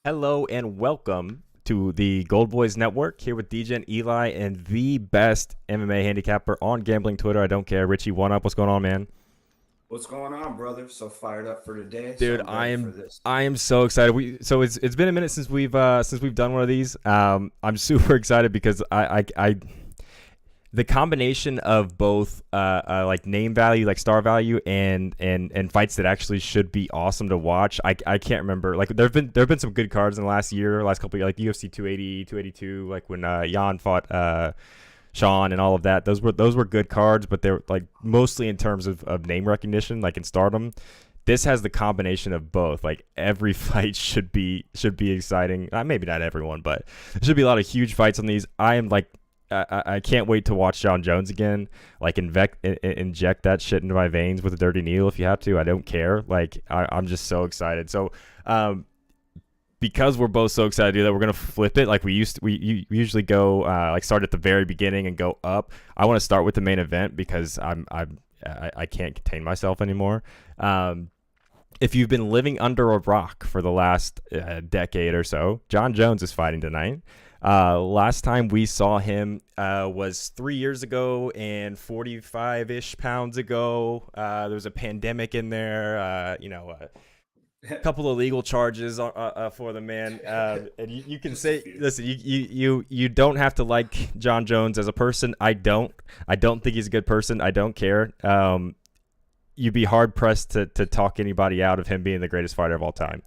Hello and welcome to the Gold Boys Network. Here with DJ and Eli and the best MMA handicapper on gambling Twitter. I don't care. Richie, one up. What's going on, man? What's going on, brother? So fired up for today. So Dude, I'm I ready for am this. I am so excited. It's been a minute since we've done one of these. I'm super excited because I the combination of both like name value, like star value, and fights that actually should be awesome to watch. I can't remember, like there've been some good cards in the last year, last couple of years, like UFC 280, 282, like when Jan fought Sean and all of that. Those were good cards, but they're like mostly in terms of name recognition, like in stardom. This has the combination of both. Like every fight should be exciting. Maybe not everyone, but there should be a lot of huge fights on these. I am like I can't wait to watch John Jones again. Like inject that shit into my veins with a dirty needle if you have to. I don't care. Like I'm just so excited. So because we're both so excited to do that, we're gonna flip it like we usually go like start at the very beginning and go up. I want to start with the main event because I can't contain myself anymore. If you've been living under a rock for the last decade or so, John Jones is fighting tonight. Last time we saw him was 3 years ago and 45-ish pounds ago. There was a pandemic in there, a couple of legal charges for the man. And you can Just a say, few. listen, you don't have to like John Jones as a person. I don't think he's a good person. I don't care. You'd be hard pressed to talk anybody out of him being the greatest fighter of all time.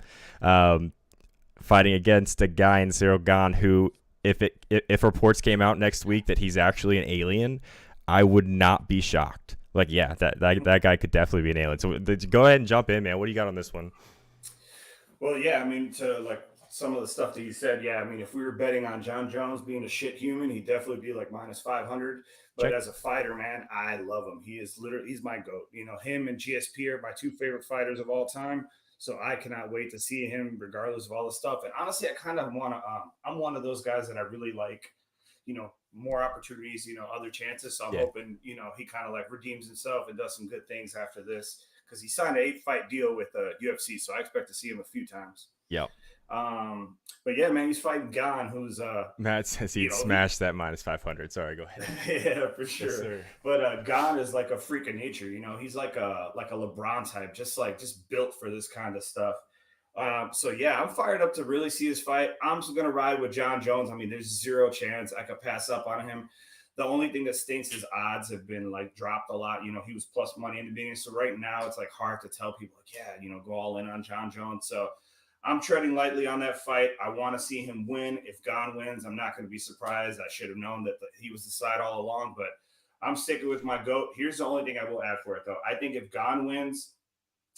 Fighting against a guy in Cyril Gane who, if reports came out next week that he's actually an alien, I would not be shocked. Like, yeah, that guy could definitely be an alien. So go ahead and jump in, man. What do you got on this one? Well, yeah, I mean, to like some of the stuff that you said, yeah, I mean, if we were betting on John Jones being a shit human, he'd definitely be like minus 500. But Check. as a fighter, man, I love him. He is literally, he's my goat. You know, him and GSP are my two favorite fighters of all time. So I cannot wait to see him, regardless of all the stuff. And honestly, I kind of want to. I'm one of those guys that I really like. More opportunities. Other chances. So I'm Yeah. hoping. He kind of like redeems himself and does some good things after this because he signed an 8-fight deal with UFC. So I expect to see him a few times. Yep. But yeah, man, he's fighting Gon, who's Matt says he'd smash that minus 500. Sorry, go ahead. yeah, for Yes, sure. sir. But Gon is like a freak of nature. He's like a LeBron type, just built for this kind of stuff. So yeah, I'm fired up to really see his fight. I'm just gonna ride with John Jones. I mean, there's zero chance I could pass up on him. The only thing that stinks is odds have been like dropped a lot. He was plus money in the beginning, so right now it's like hard to tell people like, yeah, go all in on John Jones. So I'm treading lightly on that fight. I want to see him win. If Gon wins, I'm not going to be surprised. I should have known that he was the side all along, but I'm sticking with my GOAT. Here's the only thing I will add for it, though. I think if Gon wins,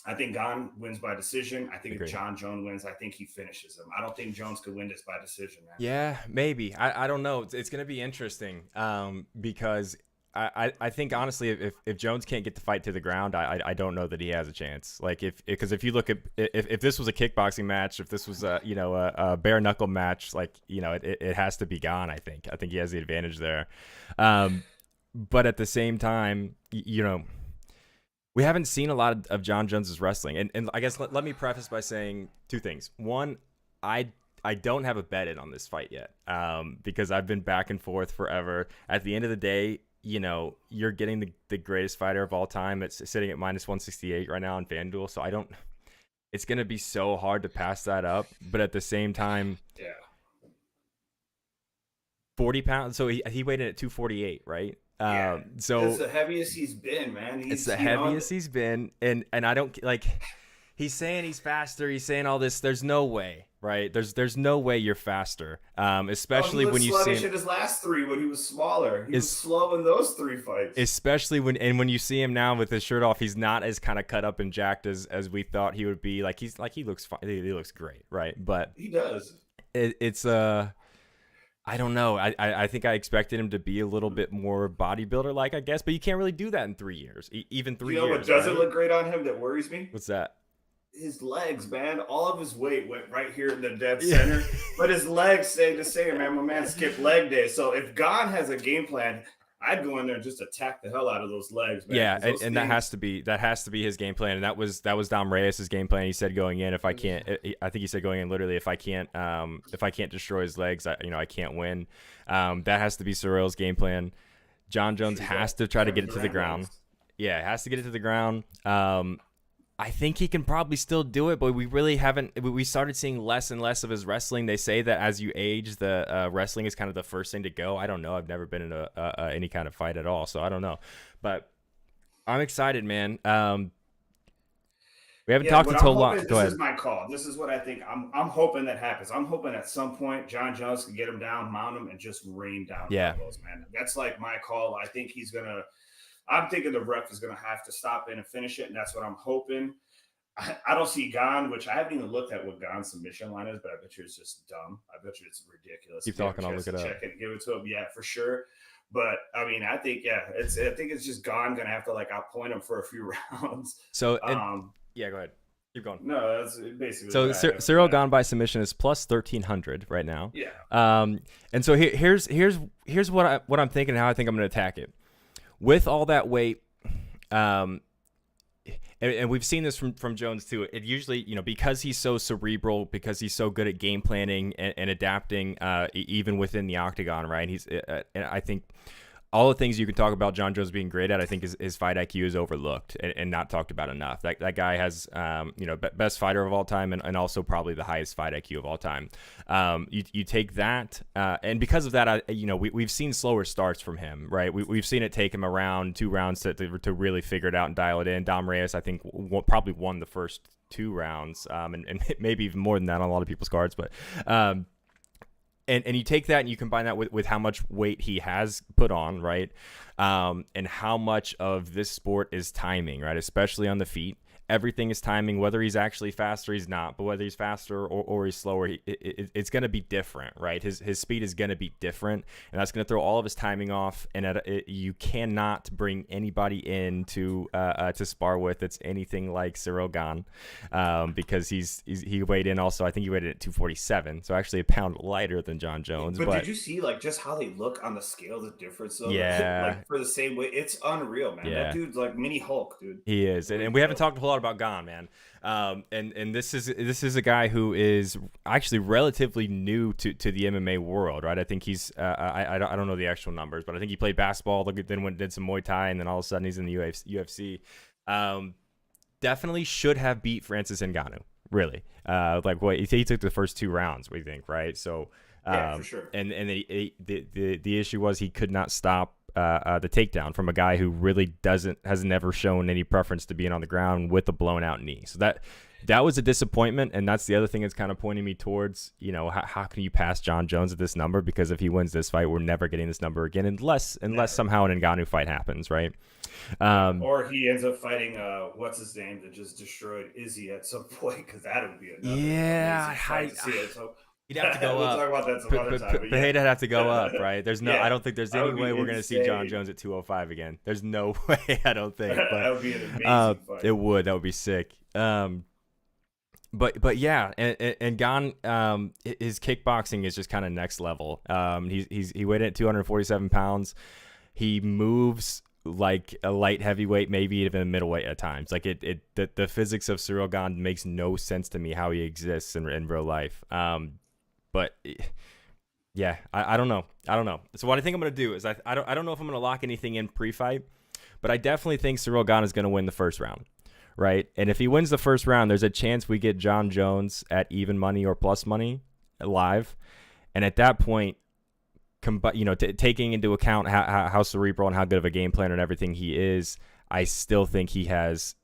I think Gon wins by decision. I think if Agree. John Jones wins, I think he finishes him. I don't think Jones could win this by decision, man. Yeah, maybe. I don't know. It's going to be interesting because I think honestly, if Jones can't get the fight to the ground, I don't know that he has a chance. Like because if you look at if this was a kickboxing match, if this was a bare knuckle match, like it has to be Gone. I think he has the advantage there. But at the same time, we haven't seen a lot of John Jones's wrestling, and I guess let me preface by saying two things. One, I don't have a bet in on this fight yet because I've been back and forth forever. At the end of the day, you're getting the greatest fighter of all time. It's sitting at minus 168 right now on FanDuel. So it's going to be so hard to pass that up. But at the same time, Yeah. 40 pounds. So he weighed in at 248, right? Yeah. So It's the heaviest he's been, man. it's the heaviest he's been. And I don't like, he's saying he's faster. He's saying all this. There's no way, right? There's no way you're faster. Especially when you see him in his last three when he was smaller. He Is- was slow in those three fights. especially when you see him now with his shirt off, he's not as kind of cut up and jacked as we thought he would be. Like he looks fine. He looks great, right? But He does. it's I don't know. I think I expected him to be a little bit more bodybuilder like, I guess, but you can't really do that in 3 years. Even 3 You know years. what doesn't right? look great on him that worries me? What's that? His legs, man. All of his weight went right here in the dead Yeah. center. But his legs stayed the same, man. My man skipped leg day. So if God has a game plan, I'd go in there and just attack the hell out of those legs, man. Yeah, Because those and things. that has to be his game plan, and that was Dom Reyes' game plan. He said going in, if I can't, I think he said going in literally, if I can't destroy his legs, I can't win. That has to be Surreal's game plan. John Jones Shoot, has to try to get Kevin it to the Durant ground. legs. Yeah, it has to get it to the ground. I think he can probably still do it, but we really haven't. We started seeing less and less of his wrestling. They say that as you age, the wrestling is kind of the first thing to go. I don't know. I've never been in any kind of fight at all, so I don't know. But I'm excited, man. We haven't Yeah, talked what I'm until long. hoping, Go this is ahead. my call. This is what I think. I'm hoping that happens. I'm hoping at some point John Jones can get him down, mount him, and just rain down Yeah, elbows, man. That's like my call. I think he's gonna. I'm thinking the ref is gonna have to stop in and finish it, and that's what I'm hoping. I don't see Gon, which I haven't even looked at what Gon's submission line is, but I bet you it's just dumb. I bet you it's ridiculous. keep If you have a talking. I'll chance look to it up. check it and give it to him, yeah, for sure. But I mean, I think I think it's just Gon gonna have to like outpoint him for a few rounds. So and Um, yeah, go ahead. Keep going. no, that's basically So what I have for Cyril that. gone by submission is plus 1300 right now. Yeah, And so here's what I'm thinking. How I think I'm going to attack it with all that weight. And we've seen this from Jones too. It usually, because he's so cerebral, because he's so good at game planning and adapting, even within the octagon, right? And I think all the things you can talk about John Jones being great at, I think his fight IQ is overlooked and not talked about enough. That guy has, best fighter of all time and also probably the highest fight IQ of all time. You take that, and because of that, we've seen slower starts from him, right? We've seen it take him around 2 rounds to really figure it out and dial it in. Dom Reyes, I think, probably won the first 2 rounds, and maybe even more than that on a lot of people's cards, but. And you take that and you combine that with how much weight he has put on, right? And how much of this sport is timing, right? Especially on the feet. Everything is timing, whether he's actually fast or he's not, but whether he's faster or he's slower, it's going to be different, right? His speed is going to be different, and that's going to throw all of his timing off. And you cannot bring anybody in to spar with that's anything like Cyril Gane, because he weighed in also. I think he weighed in at 247, so actually a pound lighter than John Jones. but But did you see like just how they look on the scale? The difference, though, yeah, like for the same weight, it's unreal, man. That yeah. dude's like mini Hulk, dude. He is, and we haven't talked a whole lot about Gon, man. And this is a guy who is actually relatively new to the MMA world, right? I think he's I don't know the actual numbers, but I think he played basketball, then did some Muay Thai, and then all of a sudden he's in the UFC. Definitely should have beat Francis Ngannou, really. He took the first 2 rounds, we think, right? So Yeah, for sure. and the issue was he could not stop the takedown from a guy who really has never shown any preference to being on the ground with a blown out knee. So that was a disappointment, and that's the other thing that's kind of pointing me towards, how can you pass John Jones at this number? Because if he wins this fight, we're never getting this number again, unless somehow an Ngannou fight happens, right? Or he ends up fighting what's his name that just destroyed Izzy at some point, because that would be another amazing fight to see it. So He'd have to go we'll up. talk about that some other time. But He'd have to go up, right? Yeah, I don't think there's that any would be way we're going to see John insane. Jones at 205 again. There's no way, I don't think. That But would be an amazing fight. it would. That would be sick. But yeah, and Gon, his kickboxing is just kind of next level. He weighed in at 247 pounds. He moves like a light heavyweight, maybe even a middleweight at times. Like the physics of Cyril Gane makes no sense to me how he exists in real life. But yeah, I don't know. So what I think I'm gonna do is I don't know if I'm gonna lock anything in pre-fight, but I definitely think Cyril Gane is gonna win the first round, right? And if he wins the first round, there's a chance we get John Jones at even money or plus money live, and at that point, taking into account how cerebral and how good of a game planner and everything he is, I still think he has.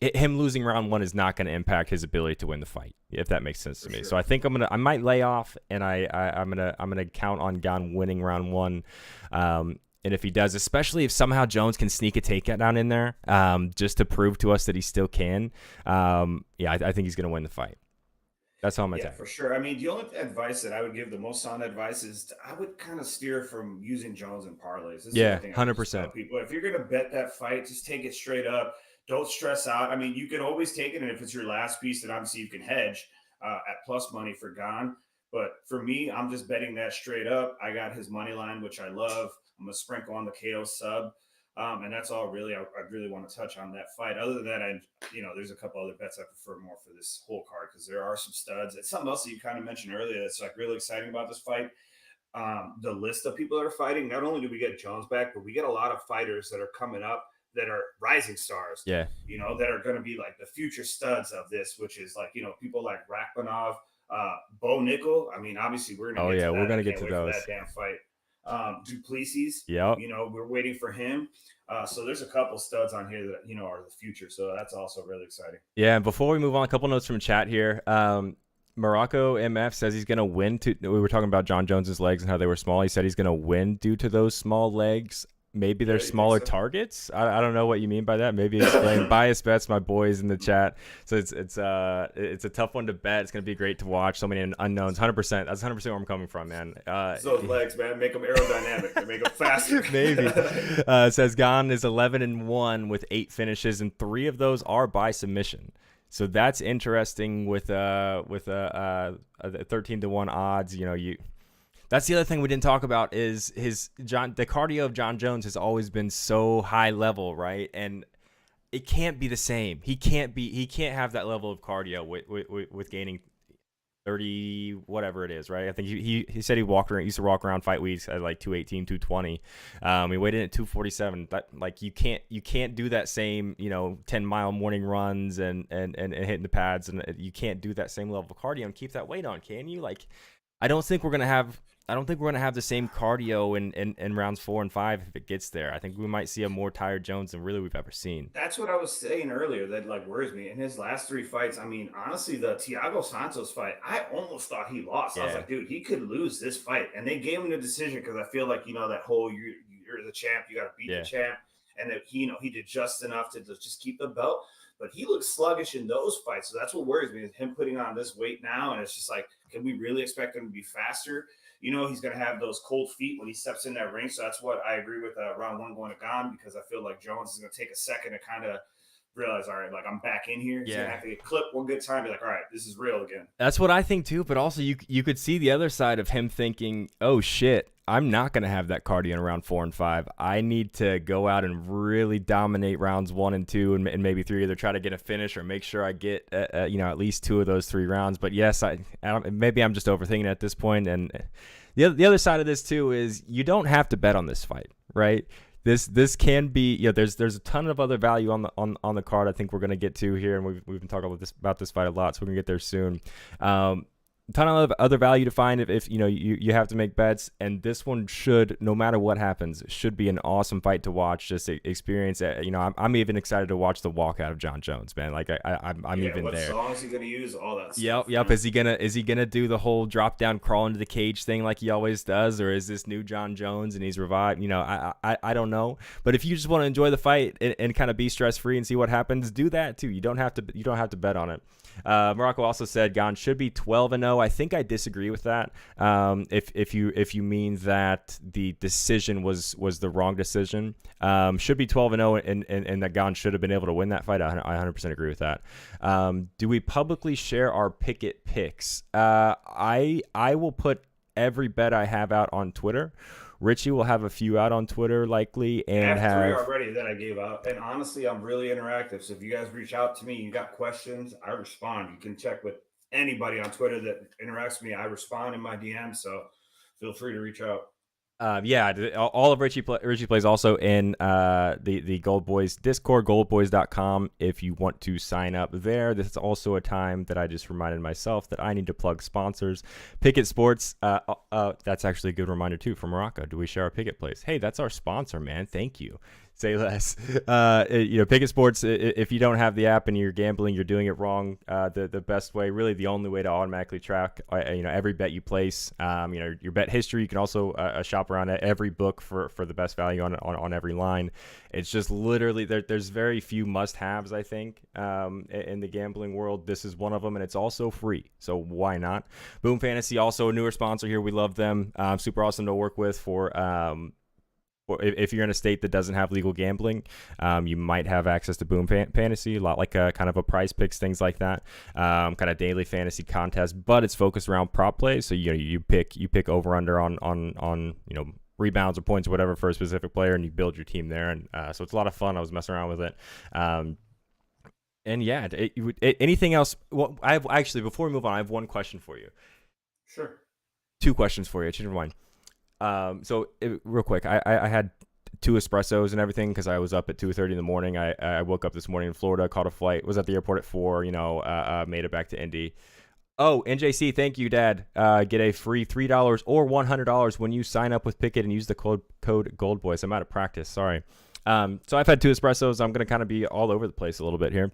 Him losing round 1 is not going to impact his ability to win the fight, if that makes sense to me. Sure. So I think I might lay off, and I'm gonna count on Gon winning round 1. And if he does, especially if somehow Jones can sneak a takedown in there, just to prove to us that he still can, I think he's gonna win the fight. That's how I'm Yeah, attacking. for sure. I mean, the only advice that I would give, the most sound advice, is I would kind of steer from using Jones and parlays. This is the Yeah, thing I would just tell 100%. people. If you're going to bet that fight, just take it straight up. Don't stress out. I mean, you can always take it, and if it's your last piece, then obviously you can hedge at plus money for Gon. But for me, I'm just betting that straight up. I got his money line, which I love. I'm gonna sprinkle on the KO sub. And that's all really I really want to touch on that fight. Other than that, there's a couple other bets I prefer more for this whole card because there are some studs. It's something else that you kind of mentioned earlier that's like really exciting about this fight. The list of people that are fighting. Not only do we get Jones back, but we get a lot of fighters that are coming up that are rising stars. Yeah. That are going to be like the future studs of this, which is like people like Rakhmonov, Bo Nickel. I mean, obviously we're going to get to that. We're going to I get to can't wait for those. that damn fight. Duplessis. Yep. We're waiting for him. So there's a couple studs on here that are the future. So that's also really exciting. Yeah. And before we move on, a couple notes from chat here. Morocco MF says he's going to win. We were talking about John Jones's legs and how they were small. He said he's going to win due to those small legs. Maybe they're smaller targets. I don't know what you mean by that. Maybe explain. Bias bets, my boys in the chat. So it's a tough one to bet. It's gonna be great to watch. So many unknowns. 100%. That's 100% where I'm coming from, man. Those legs, man, make them aerodynamic. They make them faster. Maybe. Says Gane is 11-1 with 8 finishes, and 3 of those are by submission. So that's interesting with 13-1 odds. That's the other thing we didn't talk about is the cardio of John Jones has always been so high level, right? And it can't be the same. He can't have that level of cardio with gaining 30 whatever it is, right? I think he said he used to walk around fight weeks at like 218, 220. He weighed in at 247. That like you can't do that same 10-mile morning runs and hitting the pads, and you can't do that same level of cardio and keep that weight on, can you? Like I don't think we're gonna have the same cardio in rounds 4 and 5 if it gets there. I think we might see a more tired Jones than really we've ever seen. That's what I was saying earlier. That like worries me. In his last 3 fights, I mean, honestly, the Thiago Santos fight, I almost thought he lost. Yeah. I was like, dude, he could lose this fight, and they gave him the decision because I feel like that whole you're the champ, you got to beat the champ, and that he did just enough to just keep the belt. But he looks sluggish in those fights, so that's what worries me. Is him putting on this weight now, and it's just like, can we really expect him to be faster? He's going to have those cold feet when he steps in that ring. So that's what I agree with round 1 going to Gane, because I feel like Jones is going to take a second to kind of realize, all right, like I'm back in here. He's going to have to get clipped one good time. Be like, all right, this is real again. That's what I think too. But also you could see the other side of him thinking, oh shit, I'm not going to have that cardio in round 4 and 5. I need to go out and really dominate rounds 1 and 2 and maybe 3, either try to get a finish or make sure I get, at least 2 of those 3 rounds. But yes, maybe I'm just overthinking it at this point. And the other side of this too is you don't have to bet on this fight, right? This can be, there's a ton of other value on the card. I think we're going to get to here, and we've been talking about this fight a lot, so we're going to get there soon. Ton of other value to find if you have to make bets, and this one should, no matter what happens, should be an awesome fight to watch. Just experience it. I'm even excited to watch the walkout of John Jones, man. Like I'm even what there. What song is he gonna use? All that stuff. Yep. Is he gonna do the whole drop down crawl into the cage thing like he always does, or is this new John Jones and he's revived? I don't know. But if you just want to enjoy the fight and kind of be stress free and see what happens, do that too. You don't have to bet on it. Morocco also said Gane should be 12-0. I think I disagree with that. If you mean that the decision was the wrong decision, should be 12-0, and that Gane should have been able to win that fight. I 100% agree with that. Do we publicly share our Pickett picks? I will put every bet I have out on Twitter. Richie will have a few out on Twitter likely, and I have 3 already that I gave out. And honestly, I'm really interactive. So if you guys reach out to me, you got questions, I respond. You can check with anybody on Twitter that interacts with me. I respond in my DM. So feel free to reach out. All of Richie plays also in the Gold Boys Discord, goldboys.com. If you want to sign up there, this is also a time that I just reminded myself that I need to plug sponsors. Pickett Sports, that's actually a good reminder too from Morocco. Do we share our Pickett plays? Hey, that's our sponsor, man. Thank you. Say less. Pickett Sports, if you don't have the app and you're gambling, you're doing it wrong. The best way, really the only way to automatically track every bet you place, your bet history. You can also shop around at every book for the best value on every line. It's just literally there's very few must-haves, I think, in the gambling world. This is one of them, and it's also free, so why not? Boom Fantasy, also a newer sponsor here. We love them. Super awesome to work with for if you're in a state that doesn't have legal gambling, you might have access to Boom Fantasy, a lot like kind of a Prize Picks, things like that, kind of daily fantasy contest, but it's focused around prop plays. So you pick over under on rebounds or points or whatever for a specific player, and you build your team there. And so it's a lot of fun. I was messing around with it. And yeah, anything else? Well, I have actually, before we move on, I have one question for you. Sure. Two questions for you. Change your mind. Real quick, I had 2 espressos and everything because I was up at 2:30 in the morning. I woke up this morning in Florida, caught a flight, was at the airport at 4. Made it back to Indy. Oh, NJC, thank you, Dad. Get a free $3 or $100 when you sign up with Pickett and use the code GoldBoys. I'm out of practice. Sorry. So I've had 2 espressos. I'm gonna kind of be all over the place a little bit here.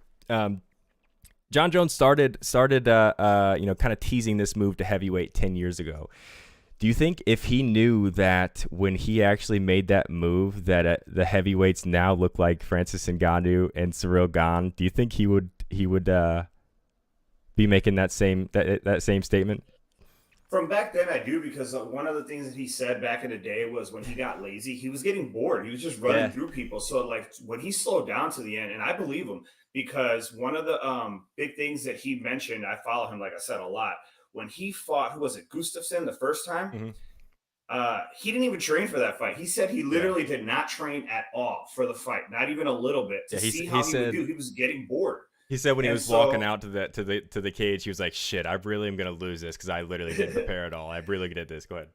John Jones started kind of teasing this move to heavyweight 10 years ago. Do you think if he knew that when he actually made that move that the heavyweights now look like Francis Ngannou and Ciryl Gane, do you think he would be making that same statement? From back then, I do, because one of the things that he said back in the day was when he got lazy, he was getting bored. He was just running through people. So like when he slowed down to the end, and I believe him, because one of the big things that he mentioned, I follow him, like I said, a lot. When he fought, who was it, Gustafsson the first time? Mm-hmm. He didn't even train for that fight. He said he literally did not train at all for the fight, not even a little bit, to see how he would do. He was getting bored. He said when he was walking out to the cage, he was like, "Shit, I really am gonna lose this because I literally didn't prepare at all. I really did this." Go ahead.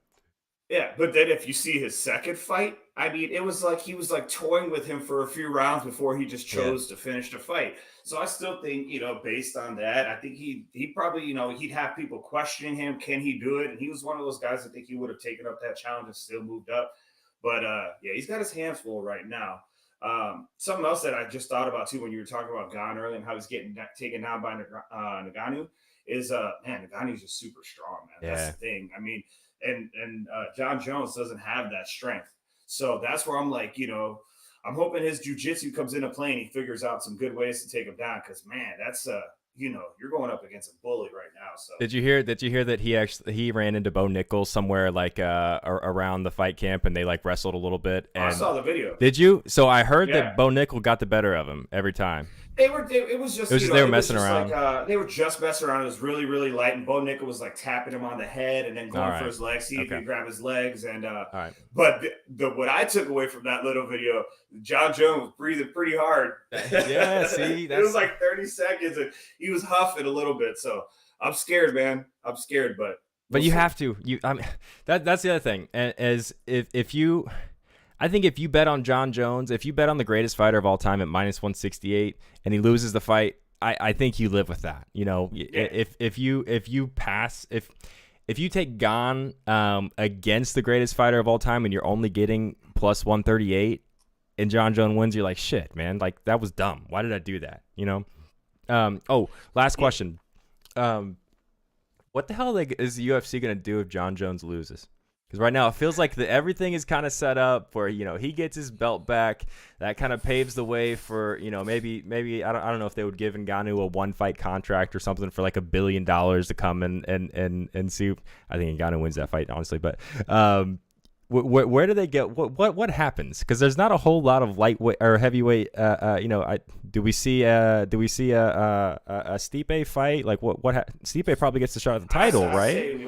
Yeah, but then if you see his second fight, I mean, it was like he was like toying with him for a few rounds before he just chose to finish the fight. So I still think, based on that, I think he probably, he'd have people questioning him, can he do it? And he was one of those guys, I think he would have taken up that challenge and still moved up. But yeah, he's got his hands full right now. Something else that I just thought about too when you were talking about Gane earlier and how he's getting taken down by Ngannou is Ngannou's just super strong, man. Yeah. That's the thing. I mean, and John Jones doesn't have that strength. So that's where I'm like, I'm hoping his jiu-jitsu comes into play and he figures out some good ways to take him down, because man, that's you're going up against a bully right now. So did you hear that he ran into Bo Nickal somewhere like around the fight camp and they like wrestled a little bit? And I saw the video. Did you? So I heard that Bo Nickal got the better of him every time. It was just they were messing around. Like, they were just messing around. It was really, really light, and Bo Nickal was like tapping him on the head and then going for his legs, see if he could grab his legs. And but what I took away from that little video, John Jones was breathing pretty hard. Yeah, see, it was like 30 seconds, and he was huffing a little bit. So I'm scared, man. I'm scared, but you have to. That's the other thing, as if you. I think if you bet on John Jones, if you bet on the greatest fighter of all time at -168 and he loses the fight, I think you live with that. If you take Gane against the greatest fighter of all time and you're only getting +138 and John Jones wins, you're like, shit, man, like that was dumb. Why did I do that? Last question. What the hell is the UFC gonna do if John Jones loses? Because right now it feels like everything is kind of set up where he gets his belt back. That kind of paves the way for maybe I don't know if they would give Ngannou a 1-fight contract or something for like $1 billion to come and see. I think Ngannou wins that fight, honestly. But where do they get what happens? Because there's not a whole lot of lightweight or heavyweight. Do we see a Stipe fight? Like Stipe probably gets the shot at the title, right?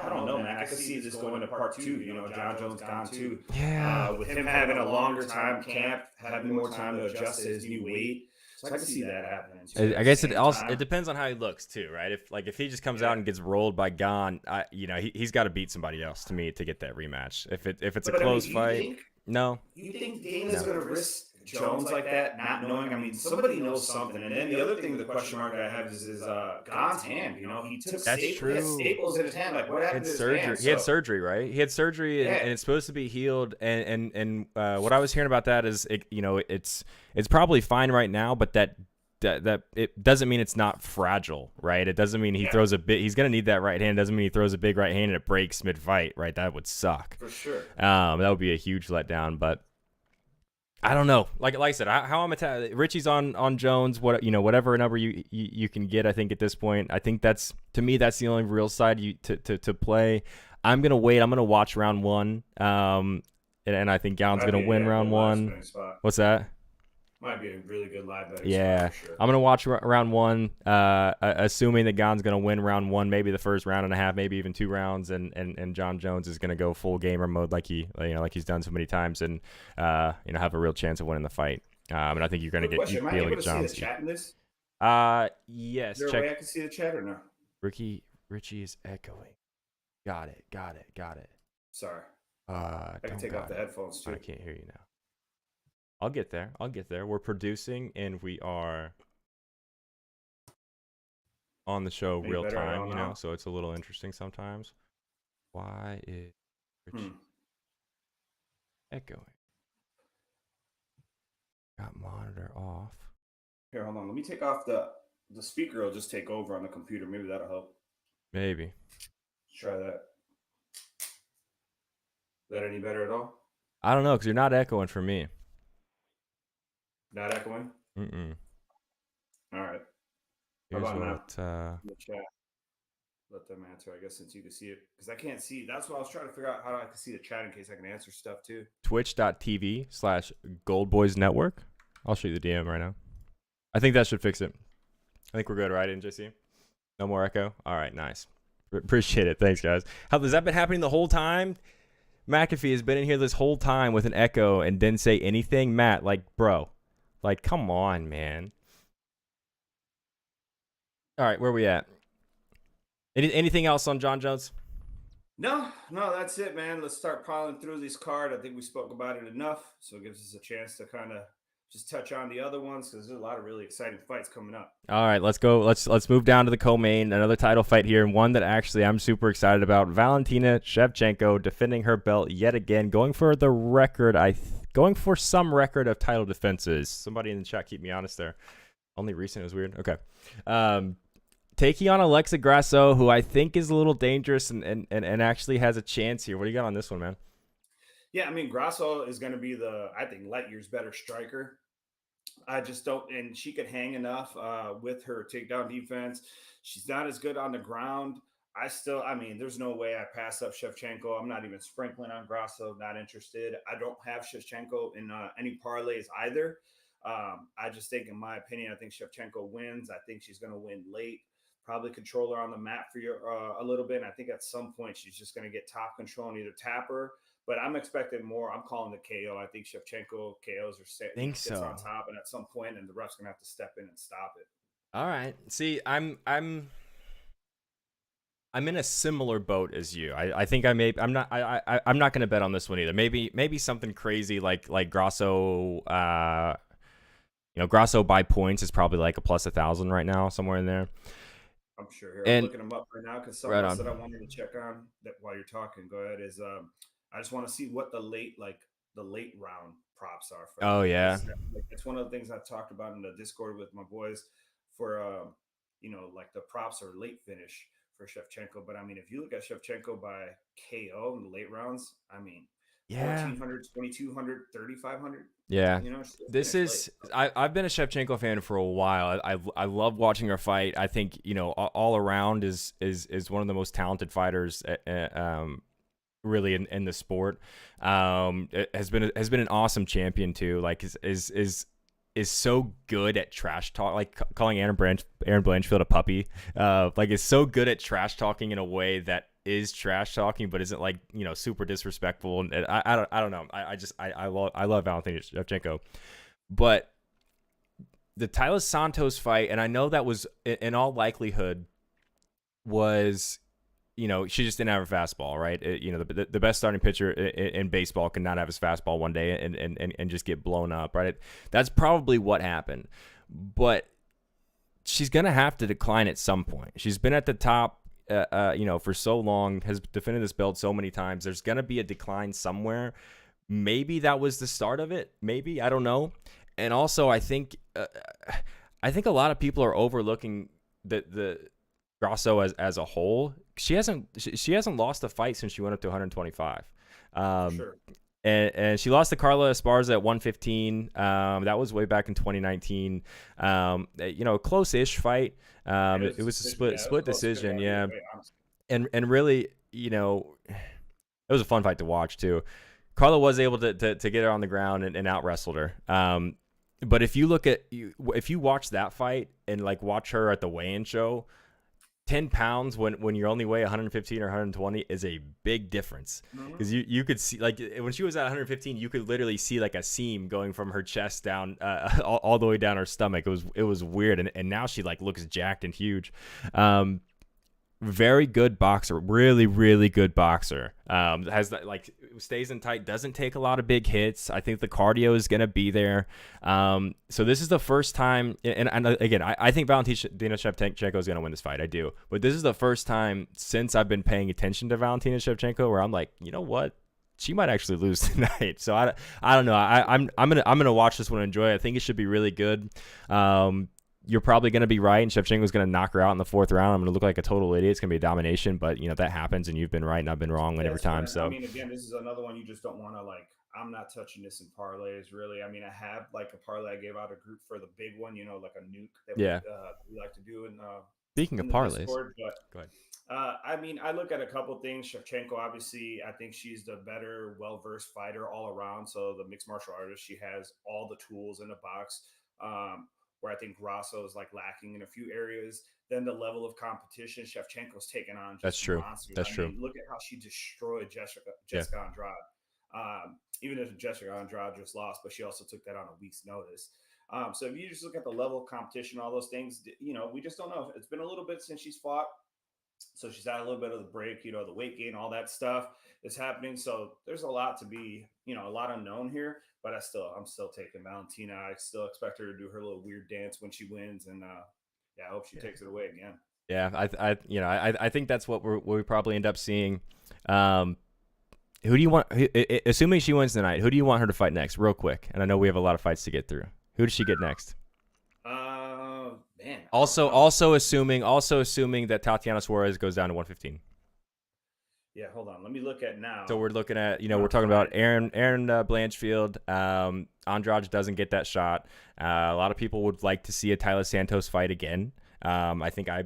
I don't know, man. I could see this going to part 2. John Jones Gone 2. Yeah. With him having a longer time camp, having more time to adjust to his new weight. So I can see that happening too. I guess it depends on how he looks too, right? If he just comes out and gets rolled by Gane, he's got to beat somebody else to get that rematch. If it's a close fight, no. You think Dana's going to risk Jones like that, not knowing? I mean, somebody knows something. And then the other thing, the question mark I have is Gane's hand. He took staples in his hand. Like, what happened to his hand? He had surgery, right? He had surgery, and it's supposed to be healed. And what I was hearing about that is, it's probably fine right now, but that it doesn't mean it's not fragile, right? It doesn't mean he throws he's going to need that right hand. It doesn't mean he throws a big right hand and it breaks mid-fight, right? That would suck. For sure. That would be a huge letdown, but I don't know. Like I said, how I'm attacking Richie's on Jones. Whatever number you can get. I think at this point, I think that's the only real side to play. I'm gonna wait. I'm gonna watch round 1. And I think Gane's gonna win round 1. What's that? Might be a really good live betting spot Yeah, for sure. I'm gonna watch round one. Assuming that Gon's gonna win round one, maybe the first round and a half, maybe even 2 rounds, and John Jones is gonna go full gamer mode like like he's done so many times, and have a real chance of winning the fight. And I think you're gonna Quick question: Am be I able to able get to see the John's. chat in this? Is Yes. there a Check. way I can see the chat or no? Richie is echoing. Got it. Sorry, I can Don't take off got the it. headphones too. I can't hear you now. I'll get there. We're producing and we are on the show Any real better at time, all now? so it's a little interesting sometimes. Why is Richie echoing? Got monitor off. Here, hold on. Let me take off the speaker. Will just take over on the computer. Maybe that'll help. Maybe. Let's try that. Is that any better at all? I don't know because you're not echoing for me. Not echoing. Mm-mm. All right. Here's How about what. now? The chat. Let them answer, I guess, since you can see it. Because I can't see. That's why I was trying to figure out how I can see the chat in case I can answer stuff too. Twitch.tv/GoldBoysNetwork. I'll shoot you the DM right now. I think that should fix it. I think we're good, right, NJC? No more echo? All right, nice. Appreciate it. Thanks, guys. Has that been happening the whole time? McAfee has been in here this whole time with an echo and didn't say anything. Matt, bro. Come on, man. All right, where are we at? Anything else on John Jones? No, that's it, man. Let's start piling through this card. I think we spoke about it enough, so it gives us a chance to kind of just touch on the other ones because there's a lot of really exciting fights coming up. All right, let's go. Let's move down to the co-main. Another title fight here, and one that actually I'm super excited about. Valentina Shevchenko defending her belt yet again, going for the record. Going for some record of title defenses. Somebody in the chat keep me honest there. Only recent is weird. Okay. Taking on Alexa Grasso, who I think is a little dangerous and actually has a chance here. What do you got on this one, man? Yeah, I mean, Grasso is going to be I think, light years better striker. I just don't, and she could hang enough with her takedown defense. She's not as good on the ground. I mean, there's no way I pass up Shevchenko. I'm not even sprinkling on Grasso, not interested. I don't have Shevchenko in any parlays either. I just think, in my opinion, I think Shevchenko wins. I think she's going to win late. Probably control her on the mat for a little bit. And I think at some point she's just going to get top control and either tap her. But I'm expecting more. I'm calling the KO. I think Shevchenko KOs are set. Gets on top, and at some point, and the ref's gonna have to step in and stop it. All right. See, I'm in a similar boat as you. I think I'm not gonna bet on this one either. Maybe something crazy like Grasso. Grasso by points is probably like a plus 1,000 right now, somewhere in there. I'm sure. Here, I'm looking them up right now because something else that I wanted to check on that while you're talking. Go ahead. Is I just want to see what the late round props are. Oh yeah, it's one of the things I've talked about in the Discord with my boys for the props are late finish for Shevchenko. But I mean, if you look at Shevchenko by KO in the late rounds, I mean, 1,400, 2,200, 3,500. Yeah, this is. I've been a Shevchenko fan for a while. I love watching her fight. I think all around is one of the most talented fighters. Really in the sport. It has been an awesome champion too. Like is so good at trash talk, like calling Aaron Blanchfield a puppy. Is so good at trash talking in a way that is trash talking, but isn't super disrespectful. And I don't know. I love Valentina Shevchenko, but the Tyler Santos fight, and I know that was in all likelihood was. She just didn't have her fastball, right? The best starting pitcher in baseball cannot have his fastball one day and just get blown up, right? That's probably what happened. But she's going to have to decline at some point. She's been at the top, for so long, has defended this belt so many times. There's going to be a decline somewhere. Maybe that was the start of it. Maybe, I don't know. And also, I think a lot of people are overlooking the Grasso as a whole. She hasn't lost a fight since she went up to 125. Sure. And she lost to Carla Esparza at 115. That was way back in 2019. Close-ish fight. It was a split decision. Yeah. And really, it was a fun fight to watch too. Carla was able to get her on the ground and out wrestled her. But if you look at if you watch that fight and like watch her at the weigh-in show, 10 pounds when you only weigh 115 or 120 is a big difference, Mhm. because you could see, like, when she was at 115, you could literally see like a seam going from her chest down, all the way down her stomach. It was weird, and now she like looks jacked and huge. Very good boxer, really really good boxer. Has that, like, stays in tight, doesn't take a lot of big hits. I think the cardio is gonna be there. So this is the first time, and again, I think Valentina Shevchenko is gonna win this fight. I do, but this is the first time since I've been paying attention to Valentina Shevchenko where I'm like, you know what, she might actually lose tonight. So I don't know. I'm gonna watch this one and enjoy it. I think it should be really good. You're probably going to be right, and Shevchenko's going to knock her out in the fourth round. I'm going to look like a total idiot. It's going to be a domination, but that happens, and you've been right, and I've been wrong every That's time. fair. I So mean, again, this is another one you just don't want to like. I'm not touching this in parlays, really. I mean, I have like a parlay I gave out a group for the big one, like a nuke that yeah. we like to do Speaking of in the parlays, Discord. But go ahead. I mean, I look at a couple things. Shevchenko, obviously, I think she's the better, well-versed fighter all around. So the mixed martial artist, she has all the tools in the box. Where I think Grasso is like lacking in a few areas. Then the level of competition Shevchenko's taken on That's just true. monsters. That's I true. mean, look at how she destroyed Yeah. Jessica Andrade. Even if Jessica Andrade just lost, but she also took that on a week's notice. So if you just look at the level of competition, all those things, we just don't know. It's been a little bit since she's fought. So she's had a little bit of the break, the weight gain, all that stuff is happening. So there's a lot to be, a lot unknown here. But I'm still taking Valentina. I still expect her to do her little weird dance when she wins, and yeah, I hope she Yeah. takes it away again. Yeah. I think that's what we probably end up seeing. Who do you want? Assuming she wins tonight, who do you want her to fight next, real quick? And I know we have a lot of fights to get through. Who does she get next? Man, I don't Also, know. assuming that Tatiana Suarez goes down to 115. Yeah, hold on. Let me look at So now. we're looking at, we're talking about Aaron Blanchfield. Andrade doesn't get that shot. A lot of people would like to see a Tyler Santos fight again. I think I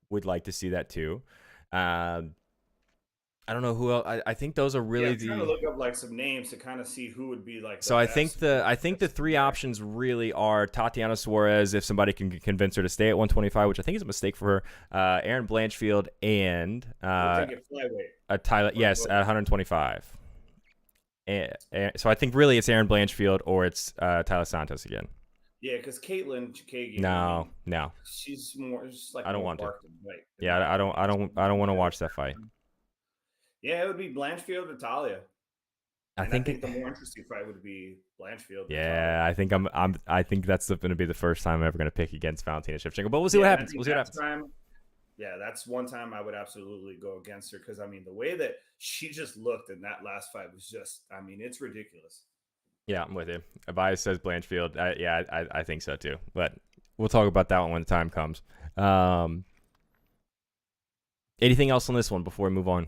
would like to see that too. I don't know who else. I think those are Yeah, really I'm trying to the. look up like some names to kind of see who would be like the So best. I think the three options really are Tatiana Suarez, if somebody can convince her to stay at 125, which I think is a mistake for her. Aaron Blanchfield and We'll take it flyweight. a Tyler, yes, at 125. And so I think really it's Aaron Blanchfield or it's Tyler Santos again. Yeah, because Caitlin Chikagian, I No, mean, no, she's just I like don't more want to. bark than bite, in Yeah, my opinion. I don't want to watch that fight. Yeah, it would be Blanchfield or Talia. I And I think think the more interesting fight would be Blanchfield than Talia. yeah, I think that's going to be the first time I'm ever going to pick against Valentina Shevchenko. But we'll see Yeah, what and I happens. think We'll see what that's happens. time. Yeah, that's one time I would absolutely go against her because I mean the way that she just looked in that last fight was just, I mean, it's ridiculous. Yeah, I'm with you. Abias says Blanchfield. I think so too. But we'll talk about that one when the time comes. Anything else on this one before we move on?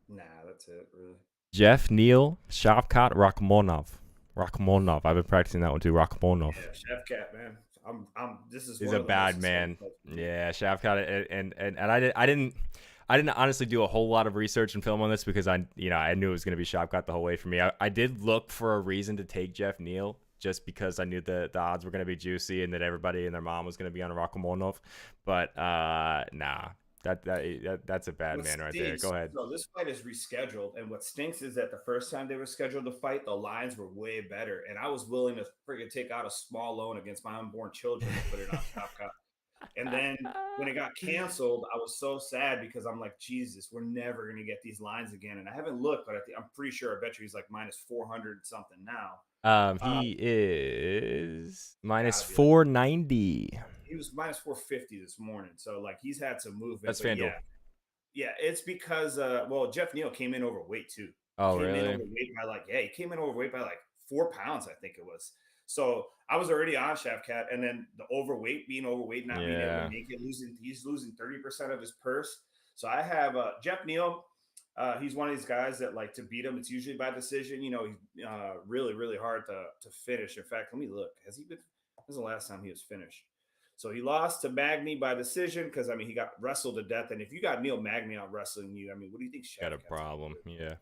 Nah, that's it, really. Jeff Neal, Shavkat Rakhmonov. I've been practicing that one too. Rakhmonov. Yeah, Chef Cat, man. This is He's one a of the most bad exciting man. fights for me. Yeah, Shavkat, and I didn't honestly do a whole lot of research and film on this because I knew it was going to be Shavkat the whole way for me. I did look for a reason to take Jeff Neal just because I knew the odds were going to be juicy and that everybody and their mom was going to be on Rakhmonov. But nah, that's a bad What man right there. stinks, Go ahead. so this fight is rescheduled, and what stinks is that the first time they were scheduled to fight, the lines were way better, and I was willing to friggin' take out a small loan against my unborn children to put it on Shavkat. And then when it got canceled, I was so sad because I'm like, Jesus, we're never gonna get these lines again. And I haven't looked, but I'm pretty sure. I bet you he's like minus 400 something now. He is minus Gotta be like 490. he was minus 450 this morning, so like he's had some movement. That's But FanDuel. yeah, yeah, it's because Jeff Neal came in overweight too. Oh, Came in really? overweight by he came in overweight by like 4 pounds, I think it was. So I was already on Chef Cat, and then the being overweight, not being able to Yeah. make it, he's losing 30% of his purse. So I have Jeff Neal. He's one of these guys that like to beat him. It's usually by decision. He's really, really hard to finish. In fact, let me look. Has he been? When was the last time he was finished? So he lost to Magny by decision because I mean he got wrestled to death. And if you got Neil Magny out wrestling you, I mean, what do you think Chef Got a Cat's gonna problem. do? Yeah.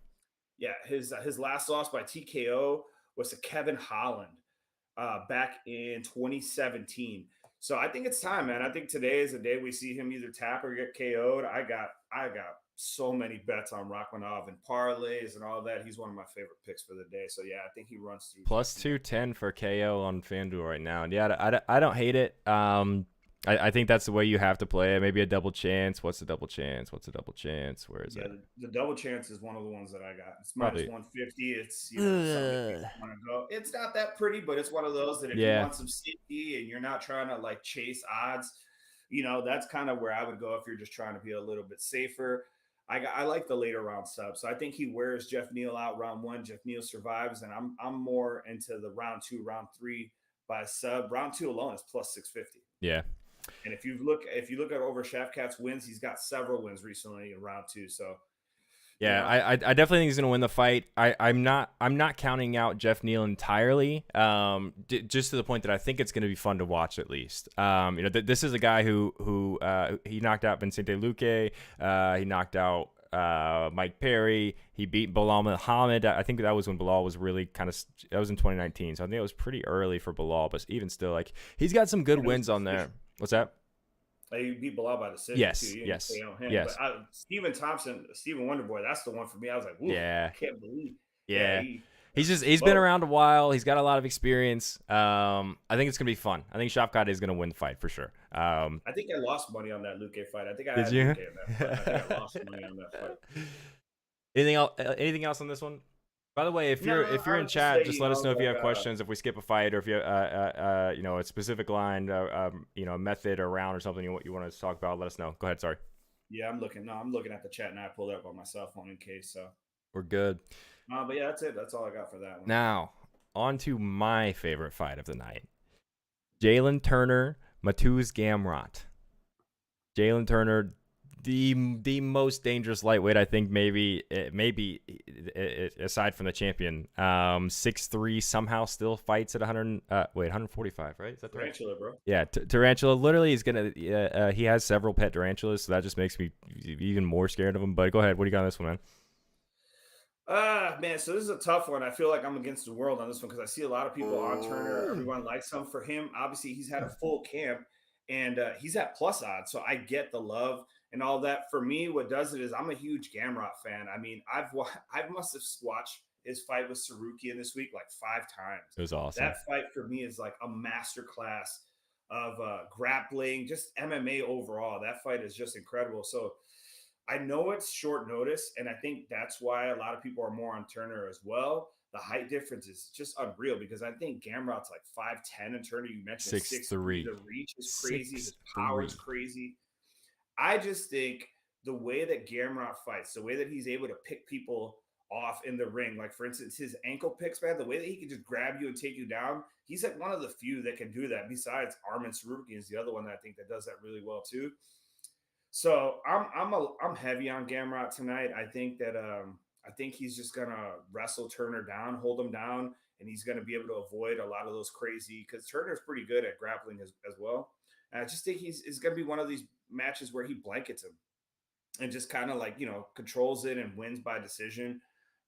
Yeah, his last loss by TKO was to Kevin Holland. back in 2017. So I think it's time, man. I think today is the day we see him either tap or get KO'd. I got so many bets on Rachmanov and parlays and all that. He's one of my favorite picks for the day. So yeah, I think he runs through Plus Jeff Neal. 210 for KO on FanDuel right now. And yeah, I don't hate it. I think that's the way you have to play it. Maybe a double chance. What's the double chance? What's a double chance? Where is Yeah, it? the double chance is one of the ones that I got. It's minus Probably. 150. It's something that people want to go. It's not that pretty, but it's one of those that if you Yeah. want some safety and you're not trying to like chase odds, that's kind of where I would go if you're just trying to be a little bit safer. I like the later round sub, so I think he wears Jeff Neal out round one. Jeff Neal survives, and I'm more into the round two, round three by sub. Round two alone is plus 650. Yeah. And if you look at over Shafkat's wins, he's got several wins recently in round two. So Yeah, I definitely think he's gonna win the fight. I'm not counting out Jeff Neal entirely. Just to the point that I think it's gonna be fun to watch at least. This is a guy who he knocked out Vicente Luque. He knocked out Mike Perry. He beat Bilal Muhammad. I think that was when Bilal was really that was in 2019. So I think it was pretty early for Bilal, but even still, like he's got some good wins on there. What's that? He beat Bilal by decision. Yes, too. yes, Him. yes. But Stephen Thompson, Stephen Wonderboy, that's the one for me. I was like, Yeah. I can't believe. Yeah. He's been around a while. He's got a lot of experience. I think it's gonna be fun. I think Shafkat is gonna win the fight for sure. I think I lost money on that Luque fight. I think I Did had you? Luque in that fight. I think I lost money on that fight. Anything else on this one? By the way, if you're in chat, just let us know if you have questions. If we skip a fight, or if you a specific line, a method or round or something you want us to talk about, let us know. Go ahead. Sorry. Yeah, I'm looking at the chat now. I pulled it up on my cell phone in case. So we're good. But yeah, that's it. That's all I got for that one. Now, on to my favorite fight of the night: Jalen Turner, Mateusz Gamrot. Jalen Turner, the most dangerous lightweight, I think, maybe aside from the champion. 6'3", somehow still fights at 145, right? Is that Tarantula, bro? Yeah, Tarantula literally is gonna. He has several pet tarantulas, so that just makes me even more scared of him. But go ahead, what do you got on this one, man? Man, so this is a tough one. I feel like I'm against the world on this one because I see a lot of people on Turner. Everyone likes him. For him, obviously, he's had a full camp and he's at plus odds. So I get the love and all that. For me, what does it is I'm a huge Gamrot fan. I mean, I must have watched his fight with Sarukian this week like 5 times. It was awesome. That fight for me is like a masterclass of grappling, just MMA overall. That fight is just incredible. So I know it's short notice, and I think that's why a lot of people are more on Turner as well. The height difference is just unreal because I think Gamrot's like 5'10", and Turner, you mentioned 6'3". The reach is crazy. His power is crazy. I just think the way that Gamrot fights, the way that he's able to pick people off in the ring, like for instance, his ankle picks, man, the way that he can just grab you and take you down, he's like one of the few that can do that. Besides Arman Sarukian is the other one that I think that does that really well too. So I'm heavy on Gamrot tonight. I think he's just gonna wrestle Turner down, hold him down, and he's gonna be able to avoid a lot of those crazy because Turner's pretty good at grappling as well. And I just think it's gonna be one of these matches where he blankets him and just kind of like controls it and wins by decision.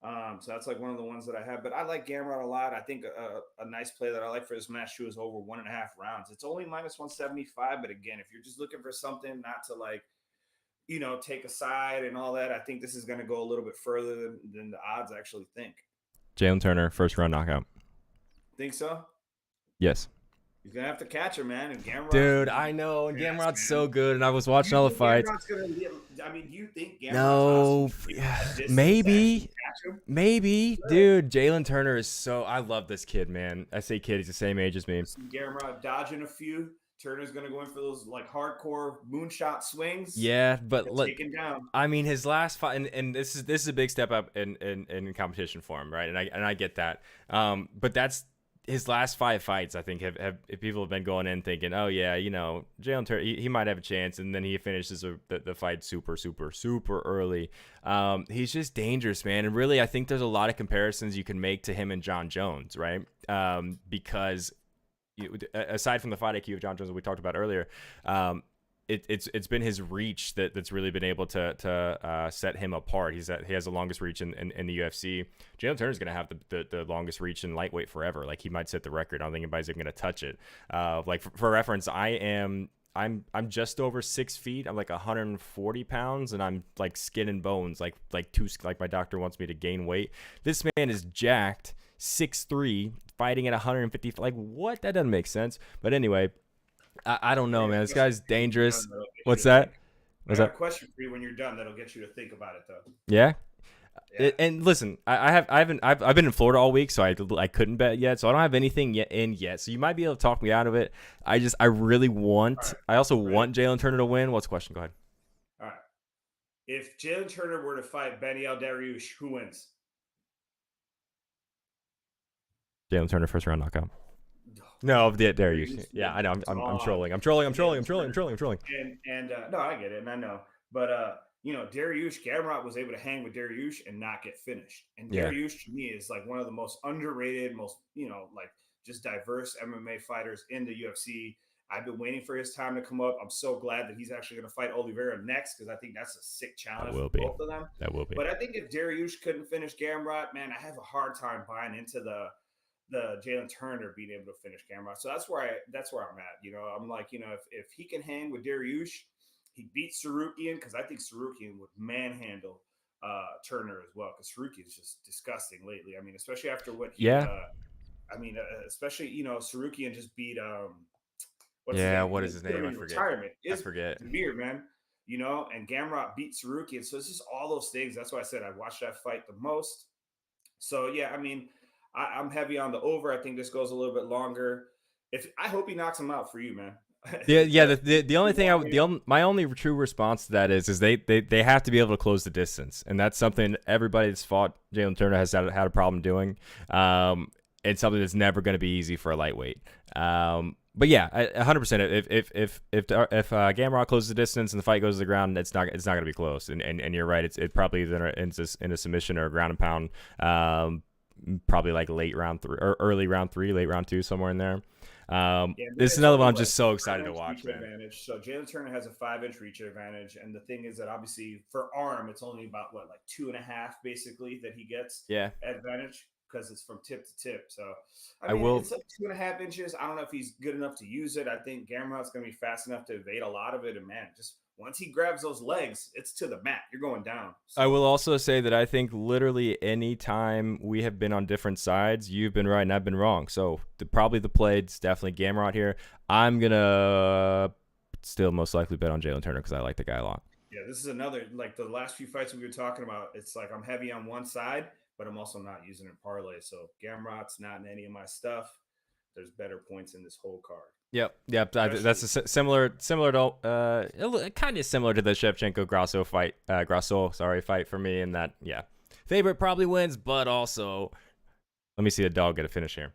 So that's like one of the ones that I have. But I like Gamrot a lot. I think a nice play that I like for this match too is over 1.5 rounds. It's only minus 175, but again, if you're just looking for something not to like take a side and all that, I think this is going to go a little bit further than the odds actually think. Jalen Turner, first round knockout. Think so? Yes. He's going to have to catch her, man. And Gamrot, dude, I know. And Gamrot's so good, and I was watching all the fights. Do you think Gamrot's no, awesome? Maybe. Dude, Jalen Turner is so – I love this kid, man. I say kid, he's the same age as me. Gamrot dodging a few. Turner's going to go in for those like hardcore moonshot swings. Yeah, but taken down. I mean, his last fight, and this is a big step up in competition for him, right? And I get that. But that's his last 5 fights. I think have people have been going in thinking, oh yeah, Jalen Turner, he might have a chance, and then he finishes the fight super early. He's just dangerous, man. And really, I think there's a lot of comparisons you can make to him and John Jones, right? Because aside from the fight IQ of John Jones that we talked about earlier, it's been his reach that's really been able to set him apart. He has the longest reach in the UFC. Jalen Turner's gonna have the longest reach in lightweight forever. Like he might set the record. I don't think anybody's even gonna touch it. Like for reference, I'm just over 6 feet. I'm like 140 pounds, and I'm like skin and bones. Like my doctor wants me to gain weight. This man is jacked, 6'3", fighting at 150. Like what? That doesn't make sense. But anyway, I don't know, man. This guy's dangerous. What's that? I got a question for you when you're done that'll get you to think about it, though. Yeah. Yeah. And listen, I've been in Florida all week, so I couldn't bet yet, so I don't have anything yet. So you might be able to talk me out of it. I really want. All right. I also Ready? want Jalen Turner to win. What's the question? Go ahead. All right. If Jalen Turner were to fight Benny Dariush, who wins? Jalen Turner first round knockout. No, there you. Yeah, I know. I'm trolling. I'm trolling. And no, I get it, and I know, but Dariush Gamrot was able to hang with Dariush and not get finished. And Yeah. Dariush to me is like one of the most underrated, most like just diverse MMA fighters in the UFC. I've been waiting for his time to come up. I'm so glad that he's actually going to fight Oliveira next because I think that's a sick challenge for both of them. That will be. But I think if Dariush couldn't finish Gamrot, man, I have a hard time buying into the Jalen Turner being able to finish Gamrot. So that's where I'm at. I'm like, if he can hang with Dariush, he beats Sarukian because I think Sarukian would manhandle Turner as well because Sarukian is just disgusting lately. I mean, especially after what he, especially Sarukian just beat what is his name? I forget. Retirement. I forget. Demir, man. And Gamrot beat Sarukian. So it's just all those things. That's why I said I watched that fight the most. So yeah, I mean, I'm heavy on the over. I think this goes a little bit longer. I hope he knocks him out for you, man. Yeah. The only thing my only true response to that is they have to be able to close the distance, and that's something everybody that's fought Jalen Turner has had a problem doing. It's something that's never going to be easy for a lightweight. But yeah, 100%. If Gamrot closes the distance and the fight goes to the ground, it's not going to be close. And you're right. It's probably either in a submission or a ground and pound. Probably like late round 3 or early round 3, late round 2, somewhere in there. This is another one I'm just so excited to watch, man. Advantage. So Jalen Turner has a 5-inch reach advantage, and the thing is that obviously for arm, it's only about like 2.5 basically that he gets advantage because it's from tip to tip. So it's like 2.5 inches. I don't know if he's good enough to use it. I think Gamrot's going to be fast enough to evade a lot of it, and man, just once he grabs those legs, it's to the mat. You're going down. So. I will also say that I think literally any time we have been on different sides, you've been right and I've been wrong. So probably the play is definitely Gamrot here. I'm going to still most likely bet on Jalen Turner because I like the guy a lot. Yeah, this is another, like the last few fights we were talking about, it's like I'm heavy on one side, but I'm also not using it parlay. So Gamrot's not in any of my stuff. There's better points in this whole card. Yep. That's similar to kind of similar to the Shevchenko Grasso fight for me in that favorite probably wins, but also let me see the dog get a finish here.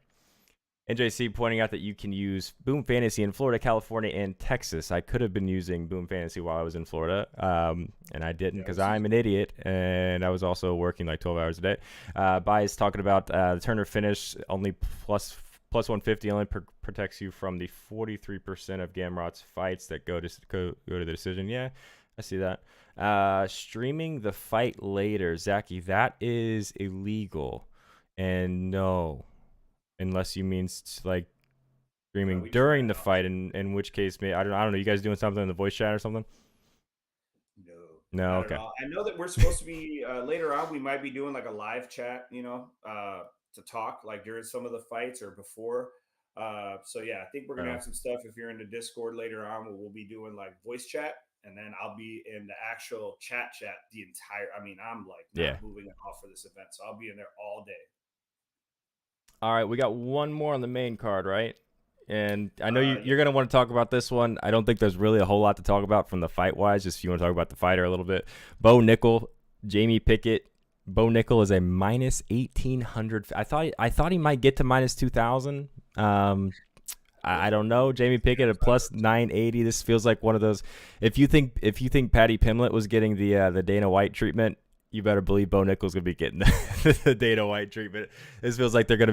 NJC pointing out that you can use Boom Fantasy in Florida, California, and Texas. I could have been using Boom Fantasy while I was in Florida, and I didn't because I'm an idiot, and I was also working like 12 hours a day. Bias talking about the Turner finish only plus 150 only protects you from the 43% of Gamrot's fights that go to the decision. Yeah, I see that. Streaming the fight later, Zachy, that is illegal. And no, unless you mean like streaming during the fight, in which case, I don't know. You guys doing something in the voice chat or something? No. Okay. I know that we're supposed to be later on. We might be doing like a live chat. To talk like during some of the fights or before. So yeah, I think we're gonna have some stuff. If you're in the Discord later on, we'll be doing like voice chat, and then I'll be in the actual chat the entire. I mean, I'm like not moving off for this event, so I'll be in there all day. All right, we got one more on the main card, right? And I know you're gonna want to talk about this one. I don't think there's really a whole lot to talk about from the fight wise. Just if you want to talk about the fighter a little bit, Bo Nickel, Jamie Pickett. Bo Nickel is a minus 1,800. I thought he might get to minus 2,000. I don't know. Jamie Pickett at plus 980. This feels like one of those. If you think Patty Pimlet was getting the Dana White treatment, you better believe Bo Nickel's gonna be getting the Dana White treatment. This feels like they're gonna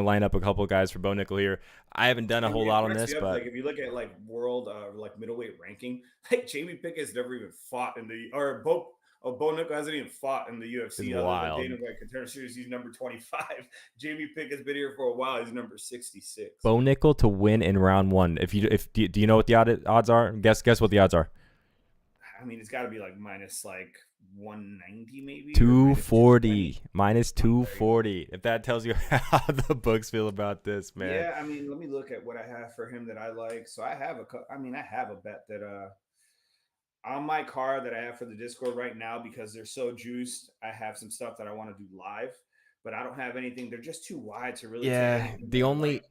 line up a couple of guys for Bo Nickel here. I haven't done a I whole mean, it lot on cracks this, me up. but Like if you look at like world like middleweight ranking, like Jamie Pickett's never even fought in the or Bo Nickel hasn't even fought in the it's UFC other than wild. Dana White Contender Series. He's number 25. Jamie Pickett's been here for a while. He's number 66. Bo Nickel to win in round one. If do you know what the odds are? Guess what the odds are. I mean, it's got to be like minus like 190 maybe or minus 240 220. minus Oh, there you go. 240. If that tells you how the books feel about this, man. Yeah, I mean, let me look at what I have for him that I like. So I have I have a bet that on my card that I have for the Discord right now because they're so juiced. I have some stuff that I want to do live, but I don't have anything. They're just too wide to really take Yeah, anything that the I like. only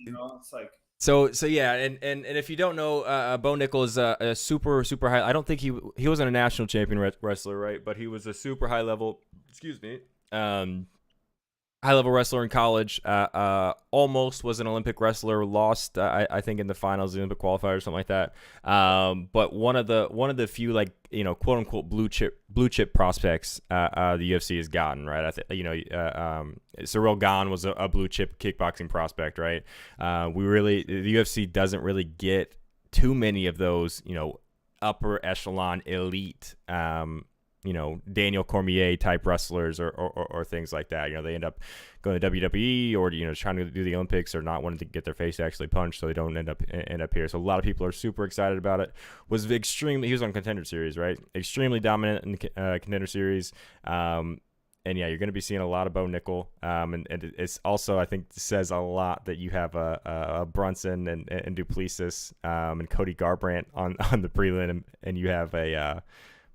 It's like so yeah, and if you don't know, Bo Nickel is a super high. I don't think he wasn't a national champion wrestler, right? But he was a super high level. Excuse me. High level wrestler in college. Almost was an Olympic wrestler. Lost, I think, in the finals, the Olympic qualifier or something like that. But one of the few like quote unquote blue chip prospects the UFC has gotten, right. I think Cyril Gahn was a blue chip kickboxing prospect, right. The UFC doesn't really get too many of those upper echelon elite Daniel Cormier type wrestlers or things like that. They end up going to WWE or trying to do the Olympics or not wanting to get their face actually punched, so they don't end up here. So a lot of people are super excited about it. He was on Contender Series, right? Extremely dominant in Contender Series. And yeah, you're going to be seeing a lot of Bo Nickel. And it's also, I think, says a lot that you have a Brunson and Duplessis and Cody Garbrandt on the prelim, and you have a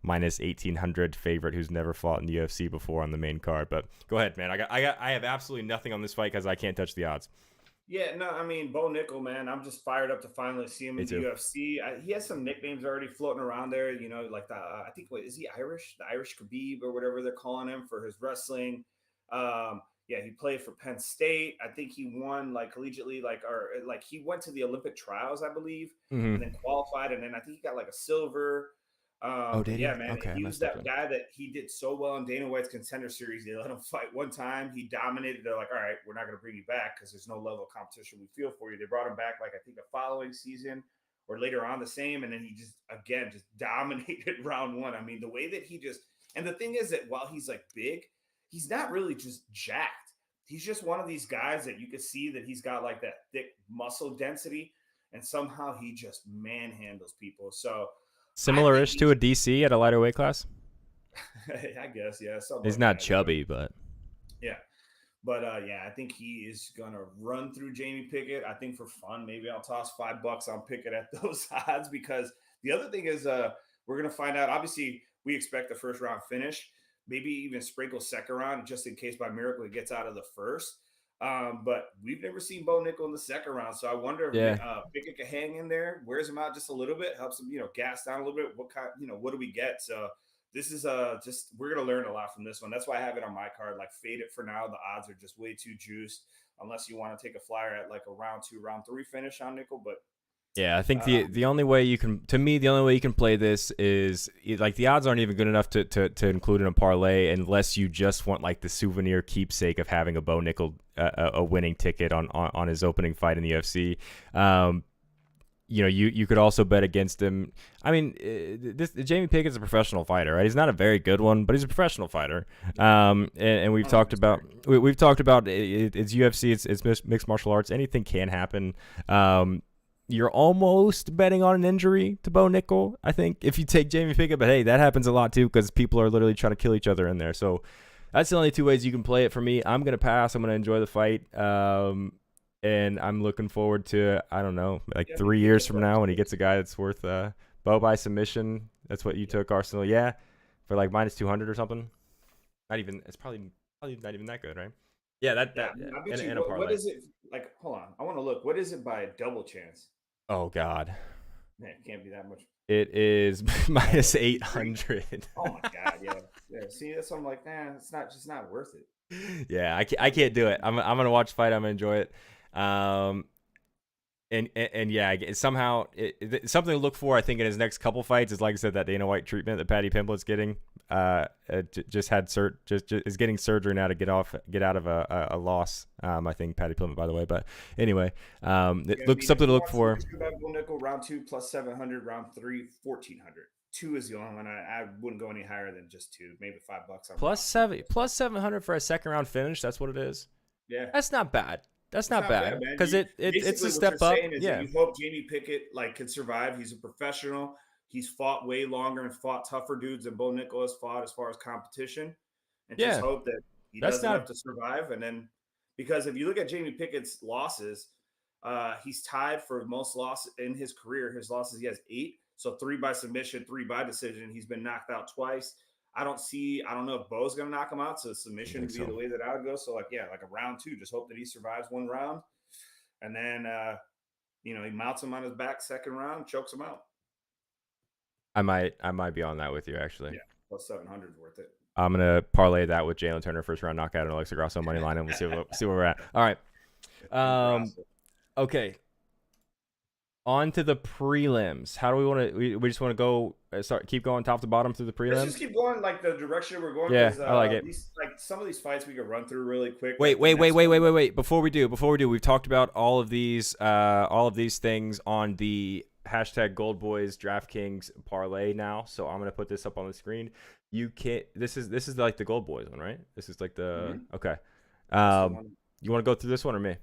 minus 1800 favorite who's never fought in the UFC before on the main card. But go ahead, man. I have absolutely nothing on this fight because I can't touch the odds. yeah, no, I mean Bo Nickel, man. I'm just fired up to finally see him Me in the too. UFC. He has some nicknames already floating around there. Like I think what is he Irish? The Irish Khabib or whatever they're calling him for his wrestling. Yeah, he played for Penn State. I think he won like collegiately, like he went to the Olympic trials, I believe, and then Mm-hmm. qualified, and then I think he got like a silver. Oh, But did yeah, he? man, Okay, I he was messed up that then. guy that he did so well in Dana White's Contender Series. They let him fight one time. He dominated. They're like, all right, we're not going to bring you back because there's no level of competition we feel for you. They brought him back, like I think the following season or later on the same, and then he just dominated round one. I mean, the way that and the thing is that while he's like big, he's not really just jacked. He's just one of these guys that you can see that he's got like that thick muscle density, and somehow he just manhandles people. So I think Similar-ish to a DC at a lighter weight class. I guess, yeah, something He's like not that. chubby, but Yeah. But yeah, I think he is gonna run through Jamie Pickett. I think for fun, maybe I'll toss $5 on Pickett at those odds because the other thing is we're gonna find out. Obviously, we expect the first round finish, maybe even sprinkle second round just in case by miracle he gets out of the first. But we've never seen Bo Nickel in the second round, so I wonder yeah. if Pickett can hang in there, wears him out just a little bit, helps him, gas down a little bit. What kind, what do we get? So this is just we're gonna learn a lot from this one. That's why I have it on my card. Like fade it for now. The odds are just way too juiced. Unless you want to take a flyer at like a round two, round three finish on Nickel. But Yeah, I think uh, the only way you can, to me, the only way you can play this is like the odds aren't even good enough to include in a parlay unless you just want like the souvenir keepsake of having a Bo Nickel a winning ticket on his opening fight in the UFC. You could also bet against him. I mean, Jamie Pickett's a professional fighter, right? He's not a very good one, but he's a professional fighter. And we've talked about it's UFC, it's mixed martial arts. Anything can happen. You're almost betting on an injury to Bo Nickel, I think, if you take Jamie Pickett. But hey, that happens a lot too because people are literally trying to kill each other in there. So that's the only two ways you can play it for me. I'm gonna pass. I'm gonna enjoy the fight. And I'm looking forward to, I don't know, like yeah, I think 3 years Pickett's from up now to when he it. gets a guy that's worth Bo by submission. That's what you took, Arsenal. Yeah, for like minus 200 or something. Not even. It's probably not even that good, right? Yeah, Yeah, I bet you. in a What parlay. is it like? Hold on, I want to look. What is it by a double chance? Oh God, Man, it can't be that much. it is Like minus a three. 800. Oh my god, yeah, yeah. See, that's what I'm like. It's not worth it. Yeah, I can't do it. I'm gonna watch the fight. I'm gonna enjoy it. And yeah, somehow something to look for. I think in his next couple fights is, like I said, that Dana White treatment that Paddy Pimblett's getting. Just had just is getting surgery now to get out of a loss. I think Paddy Pimblett, by the way. But anyway, it looks something to look for. Nickel round 2 plus 700, round 3 1400. 2 is the only one I wouldn't go any higher than just 2, maybe $5 on round 2. Plus 700 for a second round finish. That's what it is. Yeah. That's not bad. That's It's not not bad, bad man. because it's a Basically, what step you're up. saying is that Yeah. you hope Jamie Pickett can survive. He's a professional. He's fought way longer and fought tougher dudes than Bo Nickel has fought as far as competition, and just Yeah. hope that he That's does enough not. to survive. And then, because if you look at Jamie Pickett's losses, he's tied for most losses in his career. His losses, he has 8. So 3 by submission, 3 by decision. He's been knocked out twice. I don't know if Bo's going to knock him out. So submission would be the way that I would go. So like a round 2, just hope that he survives one round. And then, he mounts him on his back second round, chokes him out. I might be on that with you, actually. Yeah, plus 700 is worth it. I'm gonna parlay that with Jalen Turner first round knockout and Alexa Grasso money line, and we'll see where we're at. All right. Okay. On to the prelims. How do we want to? We just want to go keep going top to bottom through the prelims. Let's just keep going like the direction we're going. Yeah, I like it. Some of these fights we could run through really quick. Wait. Before we do, we've talked about all of these things on the hashtag Gold Boys DraftKings parlay now. So I'm gonna put this up on the screen. You can't. This is like the Gold Boys one, right? This is like the okay. You want to go through this one or me?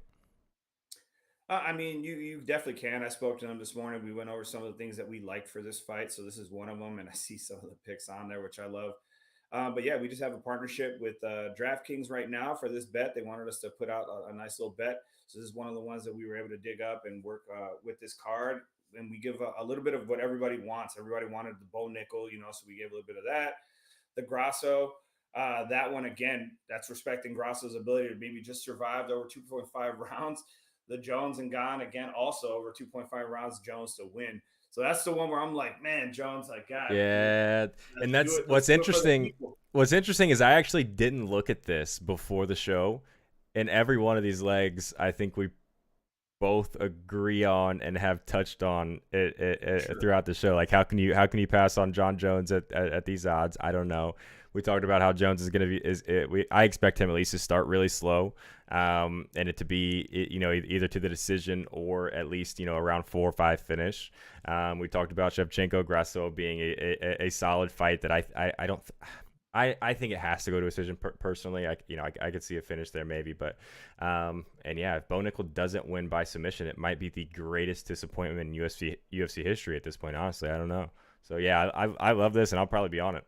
I mean, you definitely can. I spoke to them this morning. We went over some of the things that we liked for this fight. So this is one of them. And I see some of the picks on there, which I love. But yeah, we just have a partnership with DraftKings right now for this bet. They wanted us to put out a nice little bet. So this is one of the ones that we were able to dig up and work with this card. And we give a little bit of what everybody wants. Everybody wanted the Bo Nickel, so we gave a little bit of that. The Grasso, that one, again, that's respecting Grasso's ability to maybe just survive over 2.5 rounds. The Jones and Gane, again, also over 2.5 rounds, Jones to win. So that's the one where I'm like, man, Jones, like, God. Yeah. And that's what's interesting. What's interesting is I actually didn't look at this before the show. And every one of these legs, I think we both agree on and have touched on it throughout the show. Like, how can you pass on John Jones at these odds? I don't know. We talked about how Jones is going to be. I expect him at least to start really slow, and it to be either to the decision or at least around 4 or 5 finish. We talked about Shevchenko Grasso being a solid fight that I don't. I think it has to go to a decision personally. I could see a finish there maybe, but and yeah, if Bo Nickel doesn't win by submission, it might be the greatest disappointment in UFC history at this point. Honestly, I don't know. So yeah, I love this, and I'll probably be on it.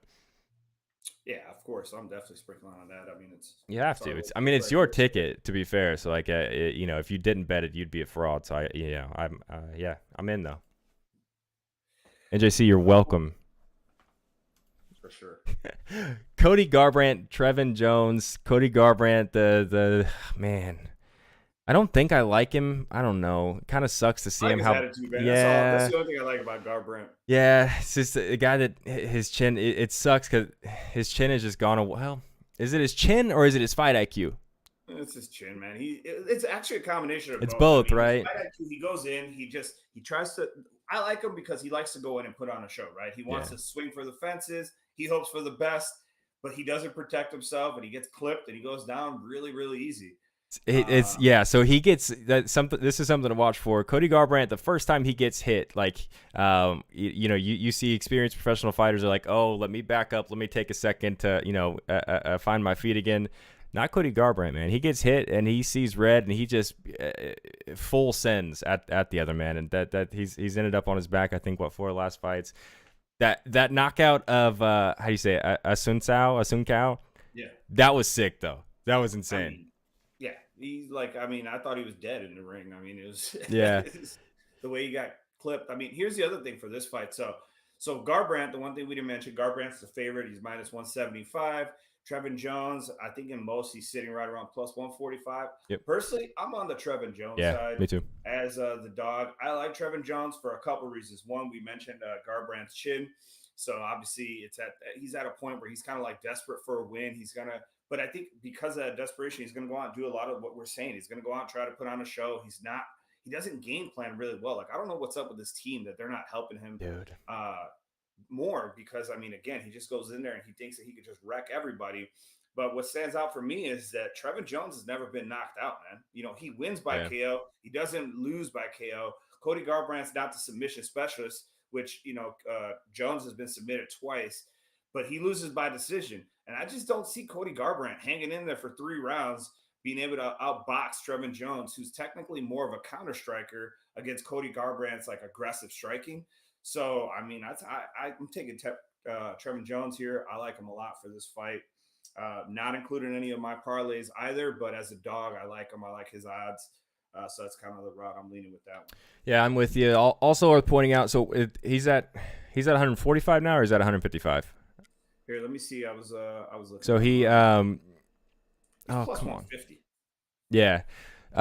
Yeah, of course. I'm definitely sprinkling on that. I mean, you have to. It's your ticket, to be fair. So like, if you didn't bet it, you'd be a fraud. So I'm in though. NJC, you're welcome. For sure. Cody Garbrandt, Trevin Jones. Cody Garbrandt, the man. I don't think I like him. I don't know. It kind of sucks to see him. Attitude, man. Yeah, that's the only thing I like about Garbrandt. Yeah, it's just a guy that his chin. It sucks because his chin has just gone. Well, is it his chin or is it his fight IQ? It's his chin, man. It's actually a combination of both. It's both, right? Fight IQ, he goes in. He tries to. I like him because he likes to go in and put on a show, right? He wants to swing for the fences. He hopes for the best, but he doesn't protect himself, and he gets clipped, and he goes down really, really easy. So he gets that something. This is something to watch for. Cody Garbrandt, the first time he gets hit, like you see experienced professional fighters are like, oh, let me back up, let me take a second to find my feet again. Not Cody Garbrandt, man. He gets hit and he sees red and he just full sends at the other man, and that he's ended up on his back. I think 4 of the last fights. That knockout of how do you say it? Asuncao. Yeah, that was sick though. That was insane. He's like, I thought he was dead in the ring. It was the way he got clipped. Here's the other thing for this fight. So Garbrandt, the one thing we didn't mention, Garbrandt's the favorite. He's minus 175. Trevin Jones, I think in most he's sitting right around plus 145. Yep. Personally, I'm on the Trevin Jones side. Me too. As the dog, I like Trevin Jones for a couple reasons. One, we mentioned Garbrandt's chin. So obviously he's at a point where he's kind of like desperate for a win. But I think because of that desperation, he's going to go out and do a lot of what we're saying. He's going to go out and try to put on a show. he doesn't game plan really well. Like I don't know what's up with this team that they're not helping him Dude. uh, more because I mean, again, he just goes in there and he thinks that he could just wreck everybody. But what stands out for me is that Trevin Jones has never been knocked out, man. You know, he wins by Yeah. KO. He doesn't lose by KO. Cody Garbrandt's not the submission specialist, which, Jones has been submitted twice, but he loses by decision. And I just don't see Cody Garbrandt hanging in there for 3 rounds, being able to outbox Trevin Jones, who's technically more of a counter striker against Cody Garbrandt's like aggressive striking. So, I mean, I'm taking Trevin Jones here. I like him a lot for this fight. Not including any of my parlays either, but as a dog, I like him. I like his odds. So that's kind of the route I'm leaning with that one. Yeah, I'm with you. Also worth pointing out, so he's at 145 now, or is that 155? Here, let me see. I was looking. So he He's oh plus come on. 150. Yeah.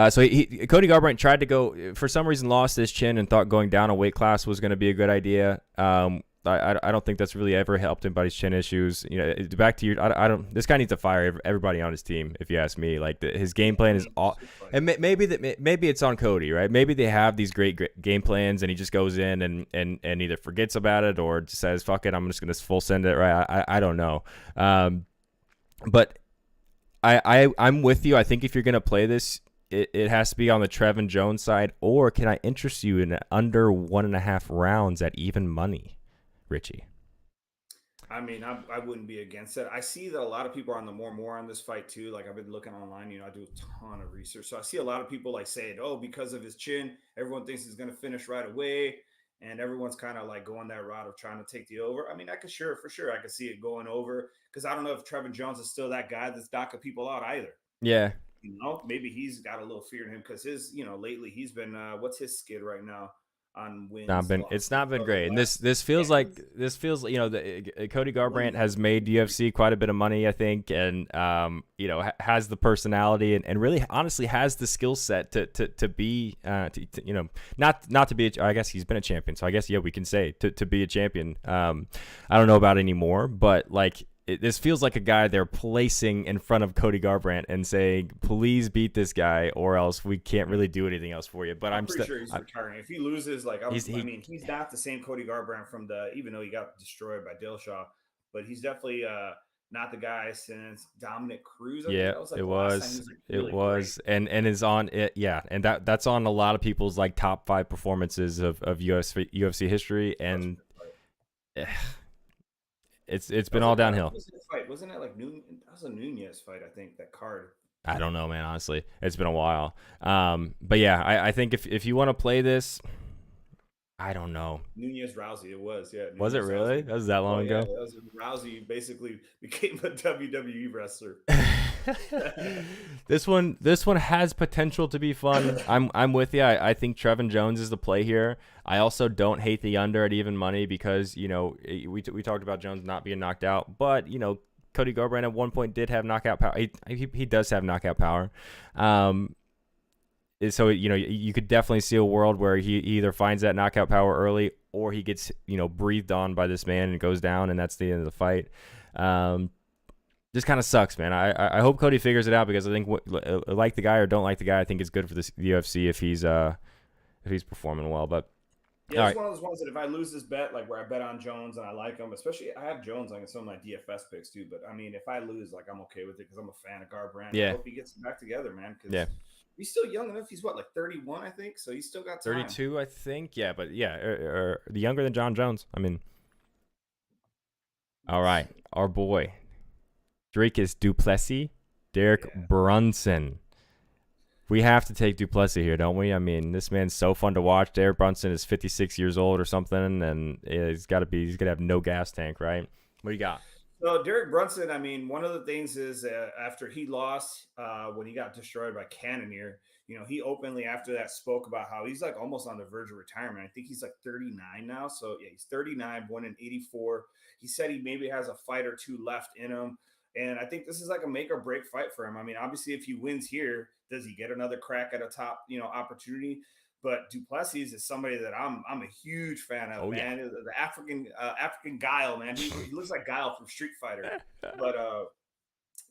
So Cody Garbrandt tried to go, for some reason lost his chin and thought going down a weight class was going to be a good idea. I don't think that's really ever helped him by his chin issues. You know, back to you. I don't. This guy needs to fire everybody on his team, if you ask me. Like his game plan is all, and maybe it's on Cody, right? Maybe they have these great game plans, and he just goes in and either forgets about it or just says, "Fuck it, I'm just gonna full send it." Right? I don't know. But I'm with you. I think if you're gonna play this, it has to be on the Trevin Jones side, or can I interest you in under 1.5 rounds at even money? Richie. I mean, I wouldn't be against it. I see that a lot of people are on the more on this fight too. Like I've been looking online, I do a ton of research. So I see a lot of people like saying, oh, because of his chin, everyone thinks he's going to finish right away. And everyone's kind of like going that route of trying to take the over. I mean, I could for sure, I could see it going over because I don't know if Trevin Jones is still that guy that's knocking people out either. Yeah. Maybe he's got a little fear in him because lately he's been, what's his skid right now? On wins. It's not been great, and this feels like Cody Garbrandt has made UFC quite a bit of money, I think, and has the personality and really honestly has the skill set to be not to be I guess he's been a champion, so I guess we can say to be a champion. I don't know about anymore, but like. This feels like a guy they're placing in front of Cody Garbrandt and saying, "Please beat this guy, or else we can't really do anything else for you." But I'm pretty sure he's retiring. If he loses, he's not the same Cody Garbrandt even though he got destroyed by Dillashaw, but he's definitely not the guy since Dominic Cruz. It was, and is on it. Yeah, and that's on a lot of people's like top 5 performances of UFC history, and. It's been all downhill. Wasn't it like that was a Nunez fight? I think that card. I don't know, man. Honestly, it's been a while. But yeah, I think if you want to play this, I don't know. Nunez Rousey, it was Was it really? That was that long ago. Yeah, that was Rousey basically became a WWE wrestler. This one has potential to be fun. I'm with you. I think Trevin Jones is the play here. I also don't hate the under at even money because we talked about Jones not being knocked out, but Cody Garbrandt at one point did have knockout power. He does have knockout power. So you could definitely see a world where he either finds that knockout power early or he gets breathed on by this man and goes down, and that's the end of the fight. This kind of sucks, man. I hope Cody figures it out because I think like the guy or don't like the guy, I think it's good for the UFC if he's performing well. But yeah, it's one of those ones that if I lose this bet, like where I bet on Jones and I like him, especially I have Jones on some of my DFS picks too. But I mean, if I lose, like I'm okay with it because I'm a fan of Garbrandt. Yeah. I hope he gets back together, man. Yeah. He's still young enough. He's like 31, I think. So he's still got time. 32, I think. Yeah, but the younger than John Jones. I mean, all right, our boy Dricus du Plessis, Derek Brunson. We have to take du Plessis here, don't we? I mean, this man's so fun to watch. Derek Brunson is 56 years old or something, and he's got to have no gas tank, right? What do you got? So Derek Brunson, I mean, one of the things is after he lost when he got destroyed by Cannonier, he openly after that spoke about how he's like almost on the verge of retirement. I think he's like 39 now. So yeah, he's 39, born in 84. He said he maybe has a fight or two left in him. And I think this is like a make or break fight for him. I mean, obviously, if he wins here, does he get another crack at a top, opportunity? But du Plessis is somebody that I'm a huge fan of, man. Yeah. The African Guile, man. He looks like Guile from Street Fighter. But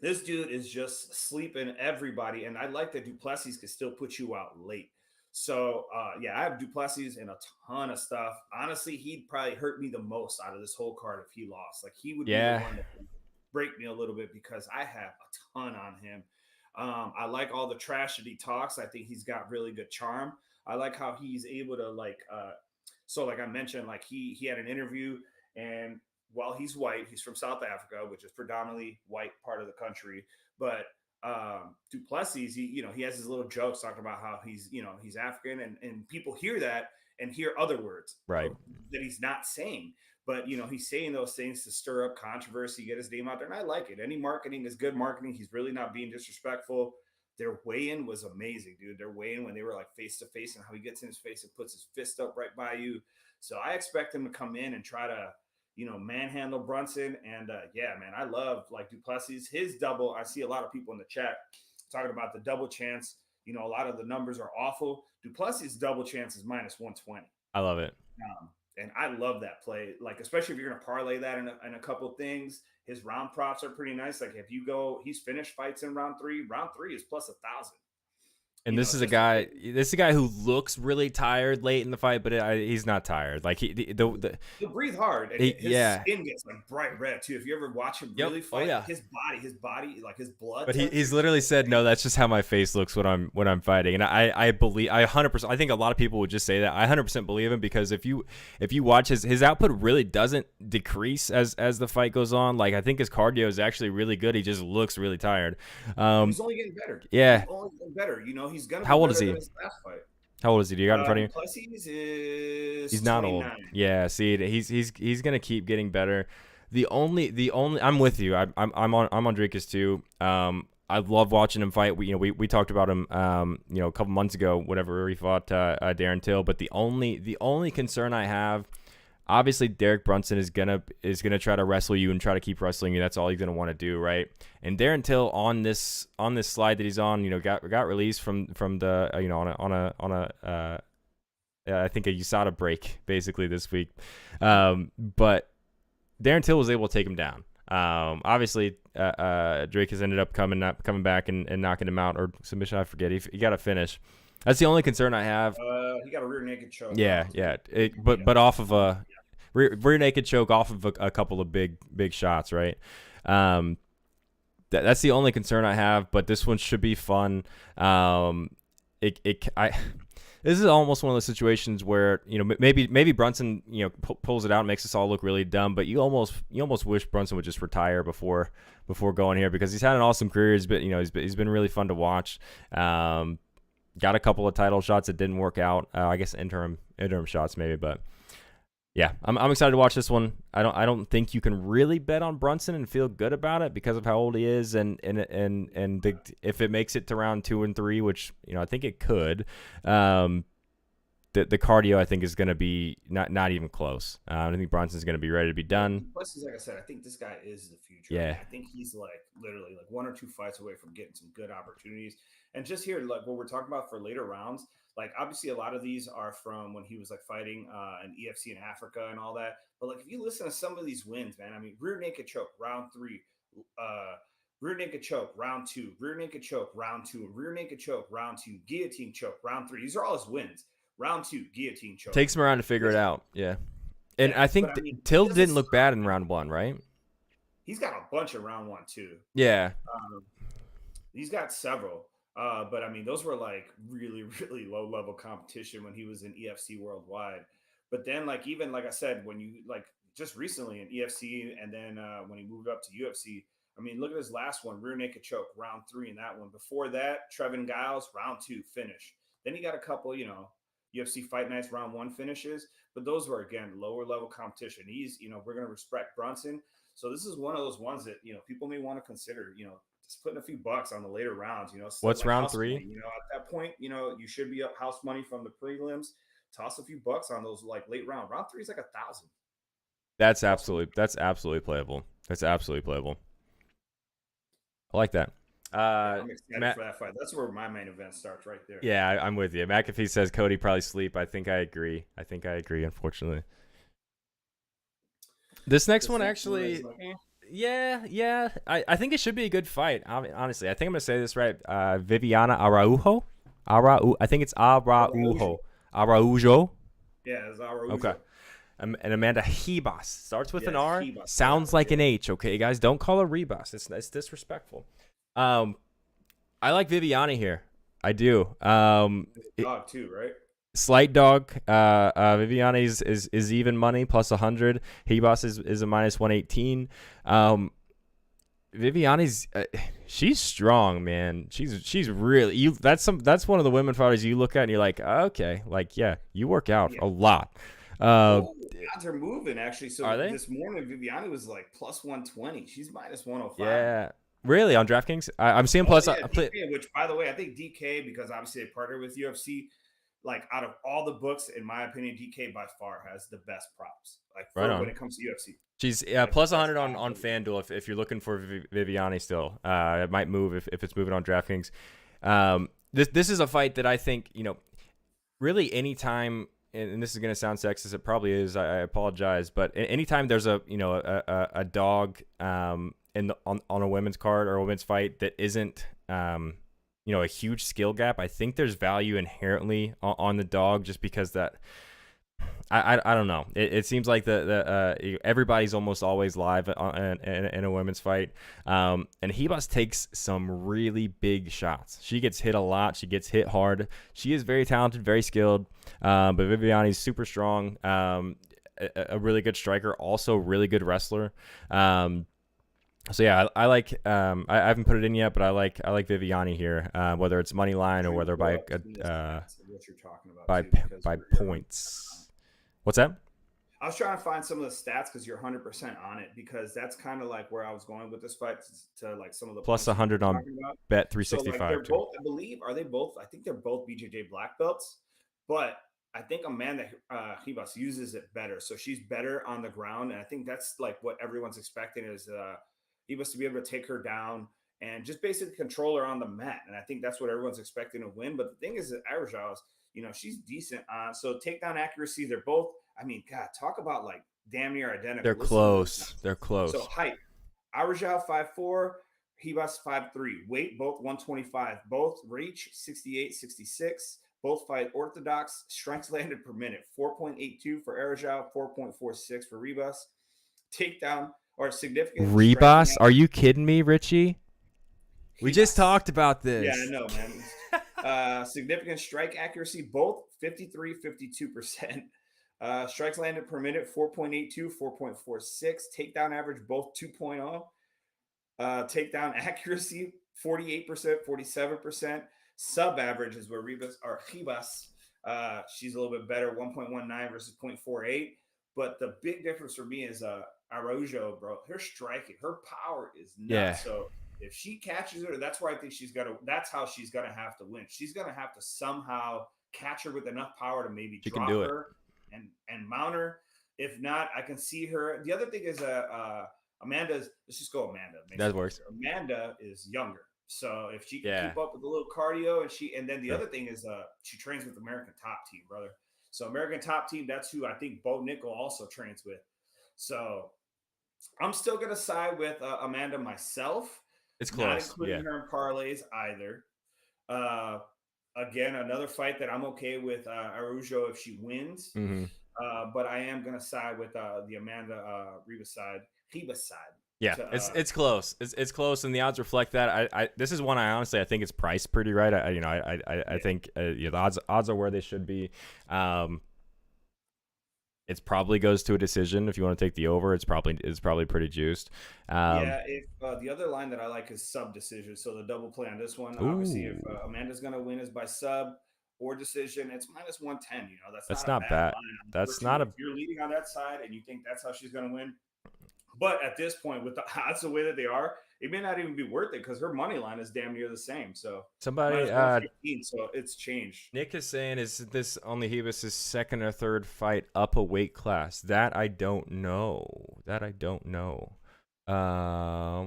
this dude is just sleeping everybody. And I like that du Plessis can still put you out late. So yeah, I have Duplessis in a ton of stuff. Honestly, he'd probably hurt me the most out of this whole card if he lost. Like he would be the Yeah, one that would break me a little bit because I have a ton on him. I like all the trash that he talks. I think he's got really good charm. I like how he's able to so like I mentioned, like he had an interview, and while he's white, he's from South Africa, which is predominantly white part of the country. But Duplessis, he has his little jokes talking about how he's African, and people hear that and hear other words right. that he's not saying. But he's saying those things to stir up controversy, get his name out there, and I like it. Any marketing is good marketing. He's really not being disrespectful. Their weigh-in was amazing, dude. Their weigh-in when they were like face to face, and how he gets in his face and puts his fist up right by you. So I expect him to come in and try to manhandle Brunson. And yeah, man, I love like Duplessis. His double, I see a lot of people in the chat talking about the double chance. A lot of the numbers are awful. Duplessis' double chance is minus 120. I love it. And I love that play. Like, especially if you're going to parlay that in a couple of things. His round props are pretty nice. Like, if you go, he's finished fights in round three. Round three is plus 1,000. And this is a guy. This is a guy who looks really tired late in the fight, but he's not tired. Like he'll breathe hard. And his skin gets like bright red too. If you ever watch him really fight, his body, like his blood. But he's literally said, "No, that's just how my face looks when I'm fighting." And I believe, I 100%. I think a lot of people would just say that. I 100% believe him because if you watch his output really doesn't decrease as the fight goes on. Like I think his cardio is actually really good. He just looks really tired. He's only getting better. Yeah, he's only getting better. He's gonna. How old is he? How old is he? Do you got in front of you? Duplessis is. He's not 29. old. Yeah, see, he's gonna keep getting better. The only I'm with you. I'm on Dricus too. I love watching him fight. We talked about him a couple months ago, whatever he fought Darren Till. But the only concern I have, obviously Derek Brunson is gonna try to wrestle you and try to keep wrestling you. That's all he's gonna want to do, right? And Darren Till on this slide that he's on, got released from the I think a USADA break basically this week. But Darren Till was able to take him down. Obviously, Drake has ended up coming back and knocking him out, or submission. I forget. He got a finish. That's the only concern I have. He got a rear naked choke. Yeah. But off of a rear naked choke off of a couple of big shots, right? That's the only concern I have. But this one should be fun. This is almost one of those situations where maybe Brunson pulls it out and makes us all look really dumb, but you almost wish Brunson would just retire before going here because he's had an awesome career. He's been really fun to watch. Got a couple of title shots that didn't work out. I guess interim shots maybe, but yeah, I'm excited to watch this one. I don't think you can really bet on Brunson and feel good about it because of how old he is and if it makes it to round 2 and 3, which I think it could. The cardio I think is going to be not even close. I think Brunson's going to be ready to be done. Plus, like I said, I think this guy is the future. Yeah, I think he's like literally like 1 or 2 fights away from getting some good opportunities. And just here, like what we're talking about for later rounds, like obviously a lot of these are from when he was like fighting an EFC in Africa and all that. But like if you listen to some of these wins, man, I mean, rear naked choke round 3, rear naked choke round 2, rear naked choke round 2, rear naked choke round 2, guillotine choke round 3. These are all his wins. Round 2, guillotine choke. Takes him around to figure it out. Yeah. And I think Till didn't look bad in round 1, right? He's got a bunch of round 1 too. Yeah. He's got several. But I mean, those were like really, really low level competition when he was in EFC worldwide. But then, like, even like I said, when you like just recently in EFC and then when he moved up to UFC, I mean, look at his last one, rear naked choke, round 3 in that one. Before that, Trevin Giles, round 2 finish. Then he got a couple, UFC Fight Nights round 1 finishes, but those were again lower level competition. He's, we're going to respect Brunson. So this is one of those ones that, people may want to consider, just putting a few bucks on the later rounds, What's like round 3? Money, at that point, you should be up house money from the prelims. Toss a few bucks on those like late round. Round 3 is like 1,000. That's absolutely playable. That's absolutely playable. I like that. I'm excited for that fight. That's where my main event starts right there. Yeah, I'm with you. McAfee says Cody probably sleep. I think I agree. Unfortunately. This next one actually, I think it should be a good fight. Honestly, I think I'm gonna say this right. Viviana Araujo. I think it's Araujo. Araujo. Araujo. Yeah, it's Okay. Araujo. And Amanda Ribas starts with an Yes, R, Chivas. sounds like an H. Okay, guys, don't call her Ribas. It's disrespectful. Um, I like Viviani here. I do. Dog too, right? Slight dog. Viviani's is even money plus 100. Ribas is a minus 118. Viviani's she's strong, man. She's really you. That's one of the women fighters you look at and you're like, okay, like yeah, you work out Yeah. a lot. Oh, odds are moving actually. Are So they? this morning, Viviani was like plus 120. She's minus 105 now. Yeah. Really on DraftKings? I'm seeing Oh plus. yeah, DK. Which, by the way, I think DK, because obviously they partner with UFC. Like out of all the books, in my opinion, DK by far has the best props. Like Right for when on. it comes to UFC, She's like plus that's 100 on FanDuel if you're looking for Viviani still. It might move if it's moving on DraftKings. This is a fight that I think, really anytime, and this is going to sound sexist, it probably is, I apologize, but anytime there's a dog on a women's card or a women's fight that isn't a huge skill gap, I think there's value inherently on the dog just because that I don't know. It seems like the everybody's almost always live in a women's fight, and Ribas takes some really big shots. She gets hit a lot. She gets hit hard. She is very talented, very skilled, but Viviani's super strong. A really good striker, also really good wrestler. So yeah, I like. I haven't put it in yet, but I like Viviani here, whether it's money line or whether by what you're talking about by too, because by you're points. What's that? I was trying to find some of the stats because you're 100% on it, because that's kind of like where I was going with this fight to like some of the Plus points that you 100 were on talking about. Bet So like 365 they're too. both, I believe, are they both? I think they're both BJJ black belts, but I think Amanda Ribas uses it better, so she's better on the ground, and I think that's like what everyone's expecting is Ribas to be able to take her down and just basically control her on the mat, and I think that's what everyone's expecting to win. But the thing is that Arajal is, she's decent on, so takedown accuracy. They're both. I mean, God, talk about like damn near identical. They're close. They're close. So height, Arajal 5'4", Ribas 5'3". Weight, both 125. Both reach 68, 66. Both fight orthodox. Strikes landed per minute, 4.82 for Arajal, 4.46 for Ribas. Takedown or significant striking. Ribas? Are you kidding me, Richie? We just Ribas. talked about this. Yeah, I know, man. Significant strike accuracy, both 53, 52%. Strikes landed per minute, 4.82, 4.46. Takedown average, both 2.0. Takedown accuracy, 48%, 47%. Sub average is where Ribas, she's a little bit better, 1.19 versus 0.48. But the big difference for me is Araujo, bro. Her striking, her power is nuts. Yeah. So if she catches her, that's where I think that's how she's gonna have to win. She's gonna have to somehow catch her with enough power to maybe drop her and mount her. If not, I can see her. The other thing is Amanda's. Let's just go Amanda. That works. Amanda is younger, so if she can keep up with a little cardio, and then the other thing is she trains with American Top Team, brother. So American Top Team, that's who I think Bo Nickel also trains with. So I'm still gonna side with Amanda myself. It's close. Not including her in parlays either. Again, another fight that I'm okay with Araujo if she wins. Mm-hmm. But I am gonna side with the Amanda Ribas side. Yeah, it's close. It's close, and the odds reflect that. I this is one I think it's priced pretty right. I think the odds are where they should be. It probably goes to a decision if you want to take the over. It's probably pretty juiced. If the other line that I like is sub decision, so the double play on this one. Ooh. Obviously, if Amanda's gonna win is by sub or decision, it's minus 110. That's not bad. That's not if you're leading on that side and you think that's how she's gonna win. But at this point, with the odds the way that they are, it may not even be worth it because her money line is damn near the same. So somebody, so it's changed. Nick is saying, is this only Ribas' second or third fight up a weight class? That I don't know. Let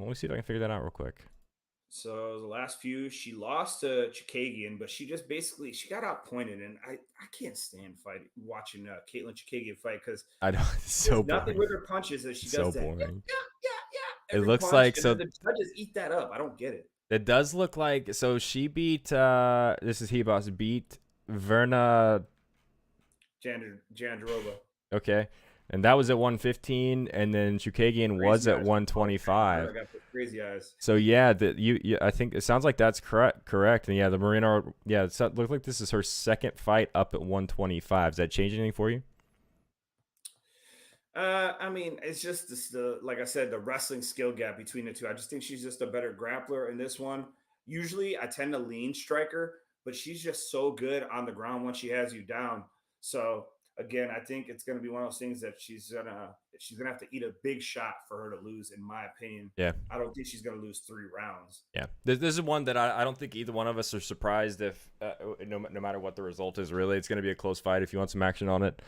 me see if I can figure that out real quick. So the last few, she lost to Chikagian, but she just basically she got outpointed, and I can't stand watching Caitlin Chikagian fight because I know it's so boring. Nothing with her punches that she does. So boring. Yeah. It looks like so the judges eat that up. I don't get it. It does look like so she beat this is Hebos beat Verna. Jandarova. Okay. And that was at 115, and then Chukagian was Crazy at eyes. Oh, damn, I heard 125. I got the crazy eyes. So yeah, I think it sounds like that's correct. And yeah, the Marino, yeah, it looked like this is her second fight up at 125. Does that change anything for you? I mean, it's just the like I said, the wrestling skill gap between the two. I just think she's just a better grappler in this one. Usually, I tend to lean striker, but she's just so good on the ground once she has you down. So again, I think it's going to be one of those things that she's gonna have to eat a big shot for her to lose, in my opinion. Yeah. I don't think she's going to lose 3 rounds. Yeah, this is one that I don't think either one of us are surprised if no matter what the result is. Really, it's going to be a close fight if you want some action on it.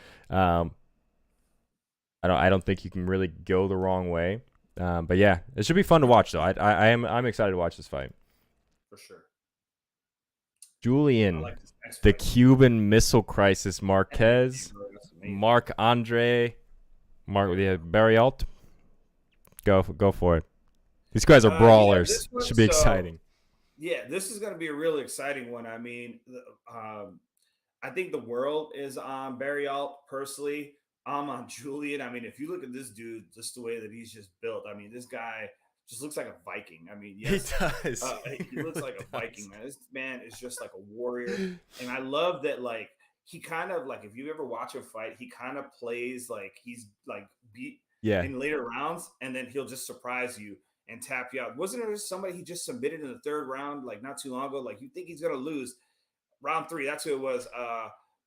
I don't think you can really go the wrong way. But yeah, it should be fun to watch though. I'm excited to watch this fight. For sure. I Julian, like this next the fight. Cuban Missile Crisis, Marquez, That's amazing. Marc Andre, Barrialt. Go for it. These guys are Yeah, brawlers. this one. Should be exciting. Yeah, this is going to be a really exciting one. I mean, I think the world is on Barry Alt. Personally, I'm on Julian. I mean, if you look at this dude, just the way that he's just built, I mean, this guy just looks like a Viking. I mean, He yes, does. he looks like a Viking, man. This man is just like a warrior, and I love that. Like he kind of like if you ever watch a fight, he kind of plays like he's like beat Yeah. in later rounds, and then he'll just surprise you and tap you out. Wasn't there somebody he just submitted in the third round like not too long ago? Like you think he's gonna lose round three? That's who it was.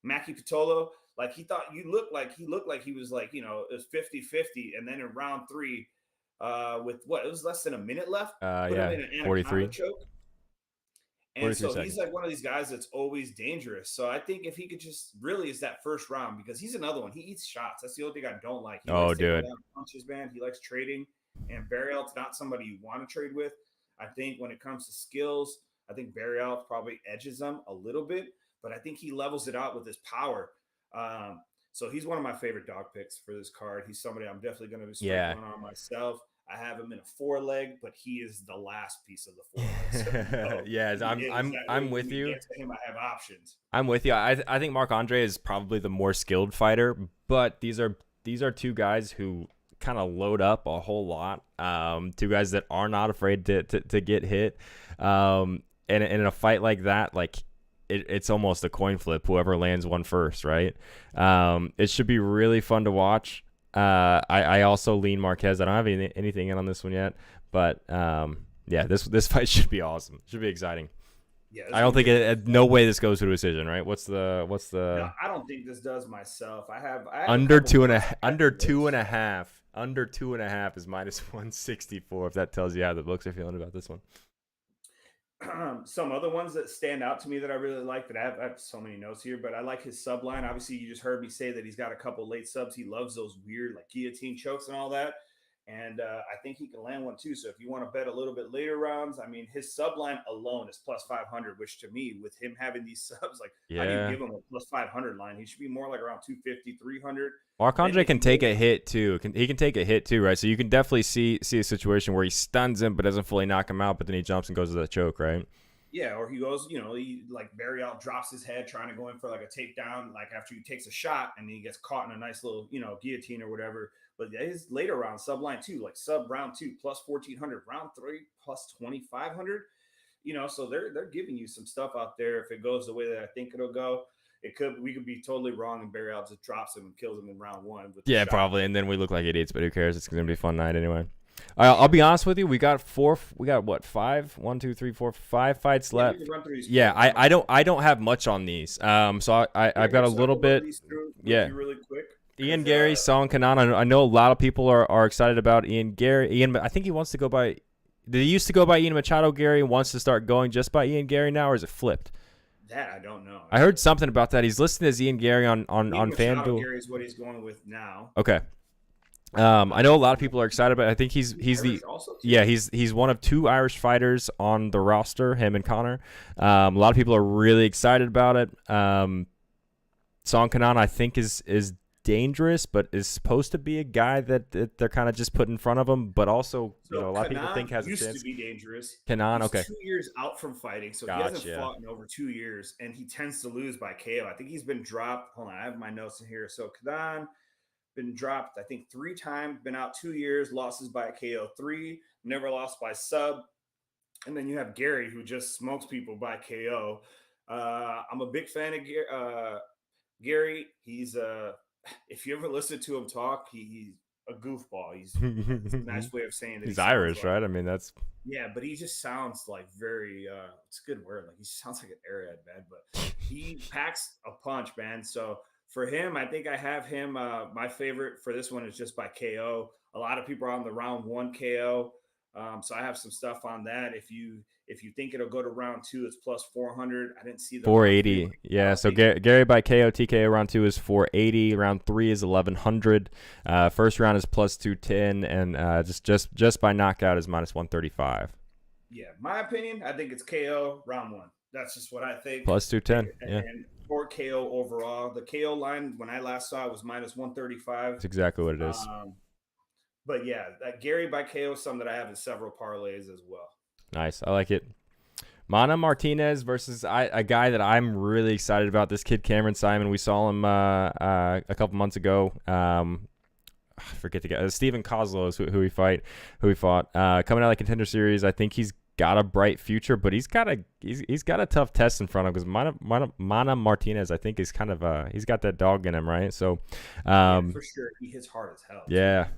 Mackie Pitolo. Like he looked like he was like, it was 50-50. And then in round three, with what it was less than a minute left, put him Yeah. in an anaconda 43. choke. And 43 so he's seconds. like one of these guys that's always dangerous. So I think if he could just really is that first round because he's another one. He eats shots. That's the only thing I don't like. He likes taking Dude. down punches, man. He likes trading. And Barrialt's not somebody you want to trade with. I think when it comes to skills, I think Barrialt probably edges them a little bit, but I think he levels it out with his power. So he's one of my favorite dog picks for this card. He's somebody I'm definitely going to be sprinkling on myself. I have him in a 4-leg, but he is the last piece of the 4 legs. Yeah, I'm with you. Get to him, I have options. I'm with you. I think Marc Andre is probably the more skilled fighter, but these are two guys who kind of load up a whole lot. Two guys that are not afraid to get hit. And in a fight like that, like it's almost a coin flip. Whoever lands one first, right? It should be really fun to watch. I also lean Marquez. I don't have anything in on this one yet, but yeah, this fight should be awesome. Should be exciting. Yeah, I don't think no way this goes to a decision, right? What's the No, I don't think this does myself. I have under 2.5. Under 2.5 is -164. If that tells you how the books are feeling about this one. Some other ones that stand out to me that I really like that I have so many notes here, but I like his sub line. Obviously, you just heard me say that he's got a couple late subs. He loves those weird like guillotine chokes and all that. And I think he can land one too. So if you want to bet a little bit later rounds, I mean, his sub line alone is plus 500, which to me, with him having these subs, like how do you give him a plus 500 line? He should be more like around 250, 300. Marc Andre can take a hit too. He can take a hit too, right? So you can definitely see a situation where he stuns him but doesn't fully knock him out, but then he jumps and goes to the choke, right? Yeah, or he goes, he like Barrialt drops his head trying to go in for like a takedown, like after he takes a shot and he gets caught in a nice little, guillotine or whatever. But his later round, sub line 2, like sub round 2 plus 1400, round 3 plus 2500. So they're giving you some stuff out there. If it goes the way that I think it'll go, we could be totally wrong, and Barrialt just drops him and kills him in round 1. Yeah, probably, and then we look like idiots, but who cares? It's gonna be a fun night anyway. I'll be honest with you. We got what, 5? 1, 2, 3, 4, 5 fights left. Yeah, I don't have much on these. So I've got a little bit. Yeah, really quick. Ian Gary, Song Kanan. I know a lot of people are excited about Ian Gary. I think he wants to go by. Did he used to go by Ian Machado Gary and wants to start going just by Ian Gary now, or is it flipped? That I don't know. I heard something about that. He's listed as Ian Gary on FanDuel. Gary is what he's going with now. Okay. I know a lot of people are excited, but I think he's he's one of 2 Irish fighters on the roster, him and Connor. A lot of people are really excited about it. Song Kanan, I think, is dangerous, but is supposed to be a guy that they're kind of just put in front of him, but also, So a lot of people think Kanan has a used to chance. be dangerous. Kenan, He's okay. 2 years out from fighting, so he hasn't Gotcha. fought in over 2 years, and he tends to lose by KO. I think he's been dropped. Hold on, I have my notes in here. So Kanan been dropped, I think, 3 times, been out 2 years, losses by KO three, never lost by sub. And then you have Gary, who just smokes people by KO. I'm a big fan of Gary. He's if you ever listen to him talk, he's a goofball. He's That's a nice way of saying that. He He's sounds Irish, like, right? I mean, that's yeah, but he just sounds like very it's a good word. Like he sounds like an airhead, man. But he packs a punch, man. So for him, I think I have him. My favorite for this one is just by KO. A lot of people are on the round one KO. So I have some stuff on that. If you think it'll go to round two, it's plus 400. I didn't see the round three. 480. Yeah, so Gary by KO, TKO round 2 is 480. Round 3 is 1100. First round is plus 210, and just by knockout is minus 135. Yeah, my opinion, I think it's KO round one. That's just what I think. Plus 210. Yeah, And for KO overall, the KO line when I last saw it was minus 135. that's exactly what it is. But yeah, that Gary by KO is something that I have in several parlays as well. Nice. I like it. Mana Martinez versus a guy that I'm really excited about. This kid, Cameron Simon. We saw him a couple months ago. I forget the guy. Steven Kozlow is who he fought. Coming out of the Contender Series. I think he's got a bright future, but he's got a tough test in front of him because Mana Martinez, I think, is kind of he's got that dog in him, right? So, yeah, for sure, he hits hard as hell. Yeah.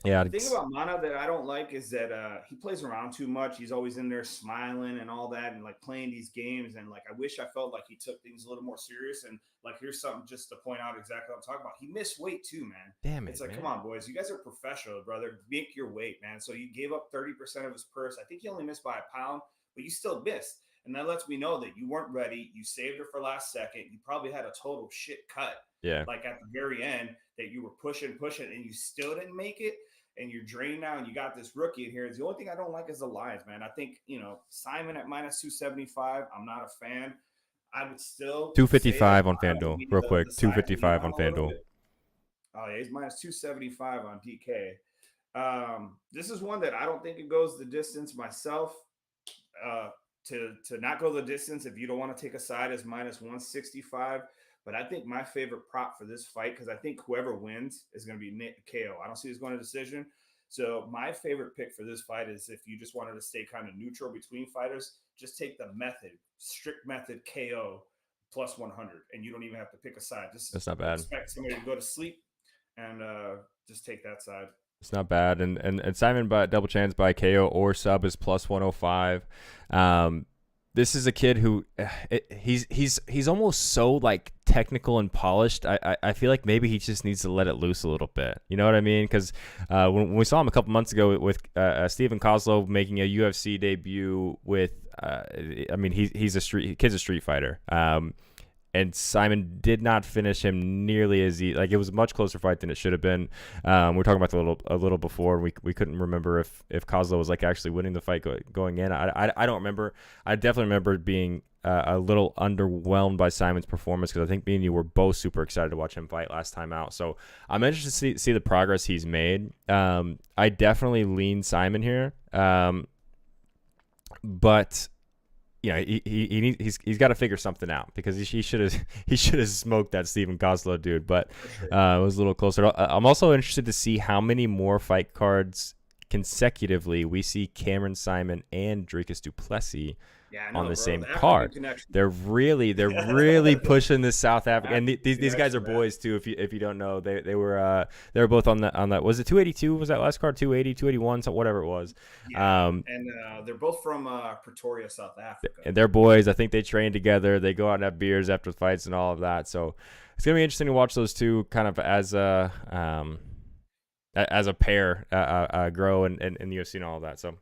Yeah. The thing about Mana that I don't like is that he plays around too much. He's always in there smiling and all that and like playing these games. And like, I wish I felt like he took things a little more serious. And like, here's something just to point out exactly what I'm talking about. He missed weight too, man. Damn it. It's like, man. come on, boys. You guys are professional, brother. Make your weight, man. So you gave up 30% of his purse. I think he only missed by a pound, but you still missed. And that lets me know that you weren't ready. You saved it for last second. You probably had a total shit cut. Yeah. Like at the very end that you were pushing, and you still didn't make it. And you're drained now, and you got this rookie in here. The only thing I don't like is the lines, man. I think, Simon at minus 275, I'm not a fan. I would still 255 on FanDuel, real quick. 255 on FanDuel. Oh, yeah, he's minus 275 on DK. This is one that I don't think it goes the distance myself. To not go the distance, if you don't want to take a side, is minus 165. But I think my favorite prop for this fight, because I think whoever wins is going to be KO. I don't see this going to decision. So my favorite pick for this fight is if you just wanted to stay kind of neutral between fighters, just take the strict method KO plus 100, and you don't even have to pick a side. Just That's not bad. Expect somebody to go to sleep and just take that side. It's not bad. And Simon by double chance by KO or sub is plus 105. This is a kid who he's almost so like technical and polished. I feel like maybe he just needs to let it loose a little bit. You know what I mean? Because when we saw him a couple months ago with Steven Kozlow making a UFC debut with, I mean kid's a street fighter. And Simon did not finish him nearly as easy. Like, it was a much closer fight than it should have been. We were talking about a little before. We couldn't remember if Kozlow was like actually winning the fight going in. I don't remember. I definitely remember being a little underwhelmed by Simon's performance because I think me and you were both super excited to watch him fight last time out. So I'm interested to see the progress he's made. I definitely lean Simon here, but. He's got to figure something out because he should have smoked that Steven Kozlow dude, but it was a little closer. I'm also interested to see how many more fight cards consecutively we see Cameron Simon and Dricus du Plessis on the same card. They're really pushing this South Africa, and these guys are boys too. If you don't know, they were both on that. Was it 282? Was that last card 280, 281, so whatever it was. Yeah, and they're both from Pretoria, South Africa. And they're boys. I think they train together. They go out and have beers after the fights and all of that. So it's gonna be interesting to watch those two kind of as a pair grow in the UFC and all of that. So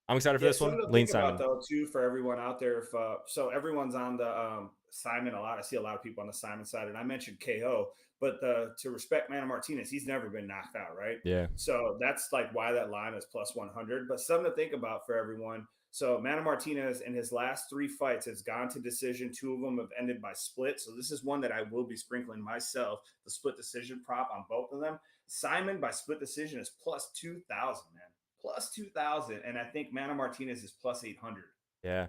I'm excited for this one. Lean Simon. Though, too, for everyone out there, if so everyone's on the Simon a lot. I see a lot of people on the Simon side, and I mentioned KO, but to respect Mana Martinez, he's never been knocked out, right? Yeah. So that's like why that line is plus 100. But something to think about for everyone. So Mana Martinez in his last 3 fights has gone to decision. 2 of them have ended by split. So this is one that I will be sprinkling myself, the split decision prop on both of them. Simon by split decision is plus 2,000, man. Plus 2,000. And I think Mana Martinez is plus 800. Yeah,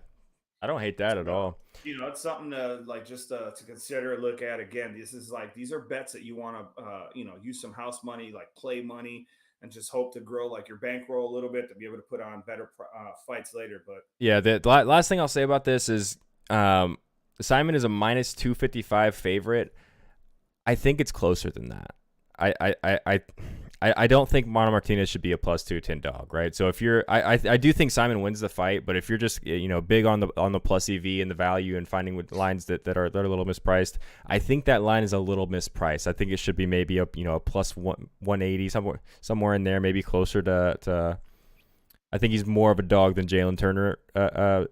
I don't hate that at So, all. it's something to like just to consider, look at. Again, this is like these are bets that you want to use some house money, like play money, and just hope to grow like your bankroll a little bit to be able to put on better fights later. But Yeah, the last thing I'll say about this is Simon is a minus 255 favorite. I think it's closer than that. I don't think Mana Martinez should be a plus 210 dog, right? So if you're, I do think Simon wins the fight, but if you're just big on the plus EV and the value and finding lines that are a little mispriced, I think that line is a little mispriced. I think it should be maybe a plus 180 somewhere in there, maybe closer to. I think he's more of a dog than Jalen Turner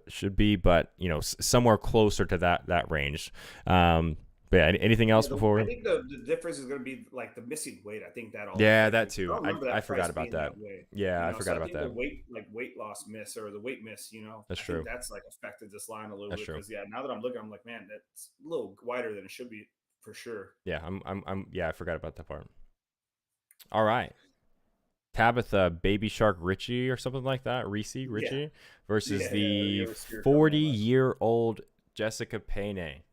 should be, but somewhere closer to that range. But yeah, anything else before? I think the difference is going to be like the missing weight. I think that all. Yeah, that too. I don't remember that I forgot price about being that. way. Yeah, I forgot so about that. The weight loss miss or the weight miss. That's I true. think that's like affected this line a little That's bit true. because now that I'm looking, I'm like, man, that's a little wider than it should be for sure. Yeah, yeah, I forgot about that part. All right. Tabitha Baby Shark Richie or something like that, Richie versus the 40-year-old Jessica Penne.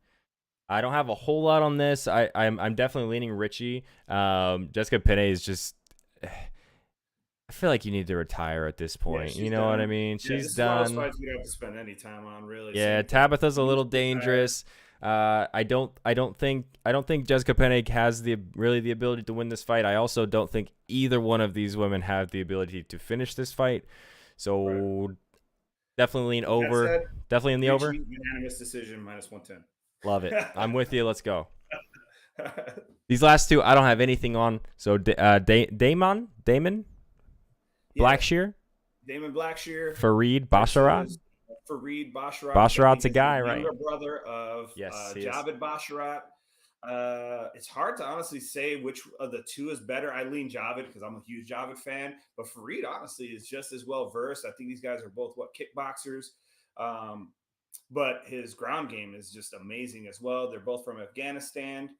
I don't have a whole lot on this. I'm definitely leaning Richie. Jessica Penne is just. I feel like you need to retire at this point. Yeah, you know what I mean? She's done. This is one of those fights you don't have to spend any time on, really. Yeah, Tabitha's a little dangerous. I don't think Jessica Penne has the ability to win this fight. I also don't think either one of these women have the ability to finish this fight. So definitely lean over. Definitely in the over. Unanimous decision minus 110. Love it. I'm with you. Let's go. These last two I don't have anything on. So Damon Blackshear. Damon Blackshear. Fareed Basharat. Fareed Basharat. Basharat's a guy, right? Younger brother of Javid Basharat. It's hard to honestly say which of the two is better. I lean Javid because I'm a huge Javid fan, but Fareed honestly is just as well versed. I think these guys are both kickboxers, but his ground game is just amazing as well. They're both from Afghanistan.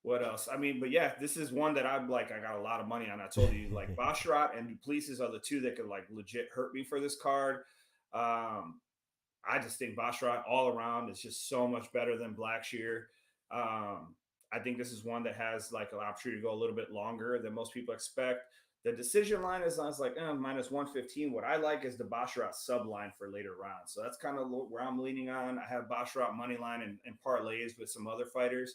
What else? I mean, but yeah, this is one that I'm like, I got a lot of money on. I told you, like Basharat and Duplessis are the two that could like legit hurt me for this card. I just think Basharat all around is just so much better than Blackshear. I think this is one that has like an opportunity to go a little bit longer than most people expect. The decision line is like minus 115. What I like is the Basharat sub line for later rounds. So that's kind of where I'm leaning on. I have Basharat money line and parlays with some other fighters.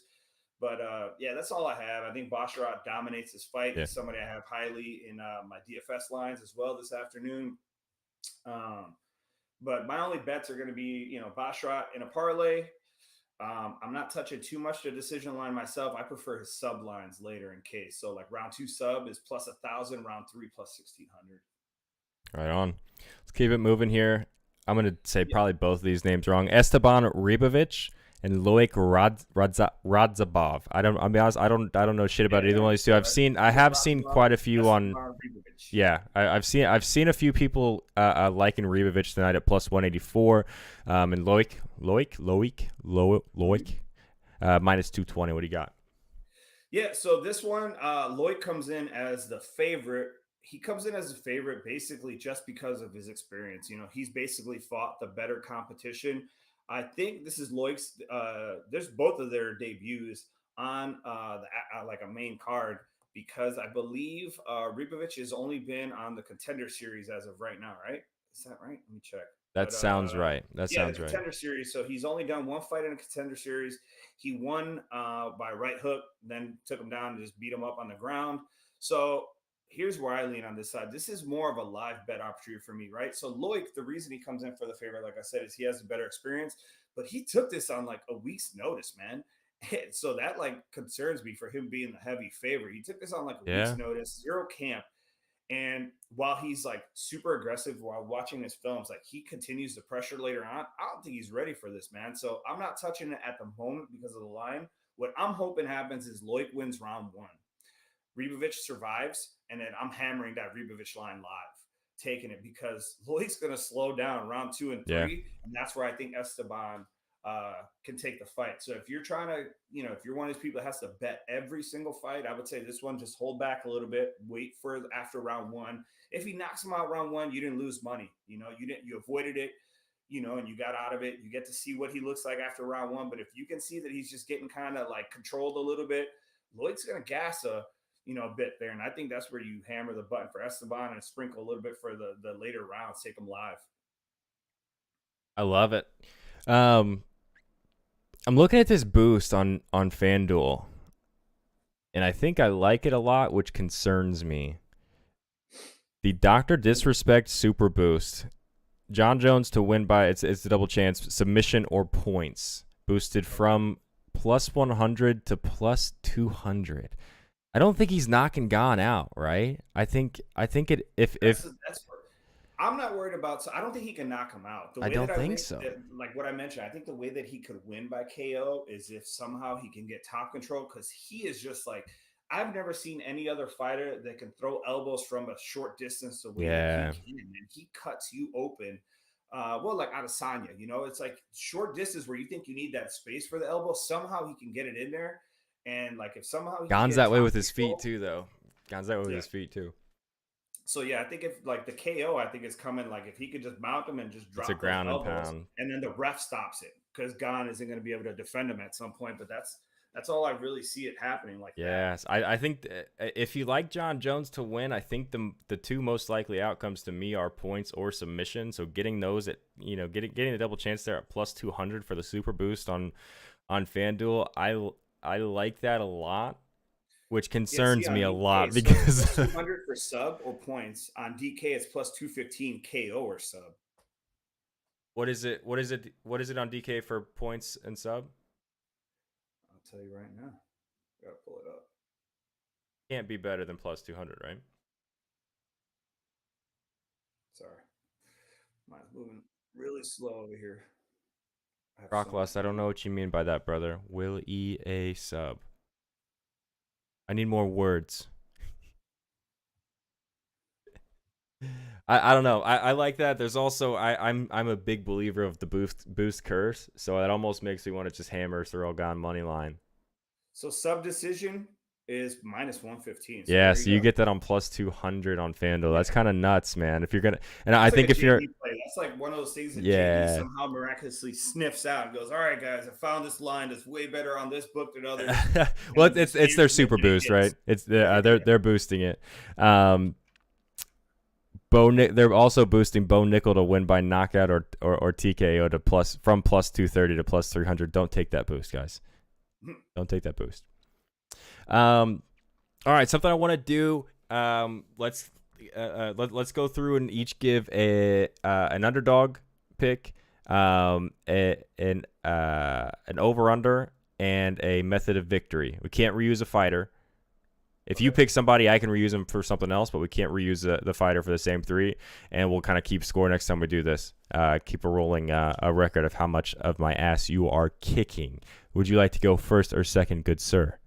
But yeah, that's all I have. I think Basharat dominates this fight. Yeah. He's somebody I have highly in my DFS lines as well this afternoon. But my only bets are going to be, Basharat in a parlay. I'm not touching too much the decision line myself. I prefer his sub lines later in case. So like round 2 sub is plus 1,000, round 3 plus 1,600. Right on. Let's keep it moving here. I'm going to say probably both of these names wrong. Esteban Ribovic and Loic Radzabov. I'll be honest, I don't know shit about either one of these two. I have seen quite a few on. Yeah, I've seen a few people liking Ribovic tonight at plus 184, and Loic minus 220. What do you got? Yeah, so this one, Loic comes in as the favorite. He comes in as a favorite basically just because of his experience. He's basically fought the better competition. I think this is Loic's. There's both of their debuts on like a main card because I believe Ribovic has only been on the Contender Series as of right now, right? Is that right? Let me check. That sounds right. That sounds right. Contender Series. So he's only done one fight in a Contender Series. He won by right hook, then took him down and just beat him up on the ground. So here's where I lean on this side. This is more of a live bet opportunity for me, right? So Loic, the reason he comes in for the favorite, like I said, is he has a better experience, but he took this on like a week's notice, man. And so that like concerns me for him being the heavy favorite. He took this on like a week's notice, 0 camp. And while he's like super aggressive while watching his films, like he continues the pressure later on. I don't think he's ready for this, man. So I'm not touching it at the moment because of the line. What I'm hoping happens is Loic wins round 1. Ribovic survives, and then I'm hammering that Ribovic line live taking it because Loic's going to slow down round 2 and Yeah. 3, and that's where I think Esteban can take the fight. So if you're trying to, if you're one of these people that has to bet every single fight, I would say this one just hold back a little bit, wait for after round 1. If he knocks him out round 1, you didn't lose money. You avoided it. And you got out of it. You get to see what he looks like after round 1. But if you can see that he's just getting kind of like controlled a little bit, Lloyd's going to gas a bit there. And I think that's where you hammer the button for Esteban and sprinkle a little bit for the later rounds, take them live. I love it. I'm looking at this boost on FanDuel, and I think I like it a lot, which concerns me. The Dr. Disrespect Super Boost. John Jones to win by, it's the double chance, submission or points. Boosted from plus 100 to plus 200. I don't think he's knocking Gane out, right? I think it if I'm not worried about. So I don't think he can knock him out. I don't think so. Like what I mentioned, I think the way that he could win by KO is if somehow he can get top control, because he is just like, I've never seen any other fighter that can throw elbows from a short distance the way that he can, and he cuts you open. Like Adesanya, it's like short distance where you think you need that space for the elbow. Somehow he can get it in there, and like if somehow Gane's that way with his feet too, though. Gane's that way with his feet too. So yeah, I think if like the KO, I think is coming. Like if he could just mount him and just drop it's a ground and elbows, pound, and then the ref stops it because Gane isn't going to be able to defend him at some point. But that's all I really see it happening like that. Yes, I think if you like John Jones to win, I think the two most likely outcomes to me are points or submission. So getting those at getting the double chance there at plus 200 for the super boost on FanDuel, I like that a lot, which concerns me a lot because so 200 for sub or points on DK it's plus 215 KO or sub. What is it on DK for points and sub? I'll tell you right now. Gotta pull it up. Can't be better than plus 200, right? Sorry. Mine's moving really slow over here. Rocklust, I don't know what you mean by that, brother. Will EA sub. I need more words. I don't know. I like that. There's also I'm a big believer of the boost curse, so that almost makes me want to just hammer Ciryl Gane money line. So sub decision is minus 115. So yeah, so you get that on plus 200 on FanDuel. That's kind of nuts, man. If you're gonna, and I think if you're, that's like one of those things that JD somehow miraculously sniffs out and goes, "All right, guys, I found this line that's way better on this book than others." Well, it's their super boost, right? It's they're boosting it. They're also boosting Bo Nickel to win by knockout or TKO to from plus 230 to plus 300. Don't take that boost, guys. Don't take that boost. All right, something I want to do. Let's go through and each give an underdog pick, an over under, and a method of victory. We can't reuse a fighter. If you pick somebody, I can reuse them for something else, but we can't reuse the fighter for the same three. And we'll kind of keep score next time we do this. Keep a rolling a record of how much of my ass you are kicking. Would you like to go first or second, good sir?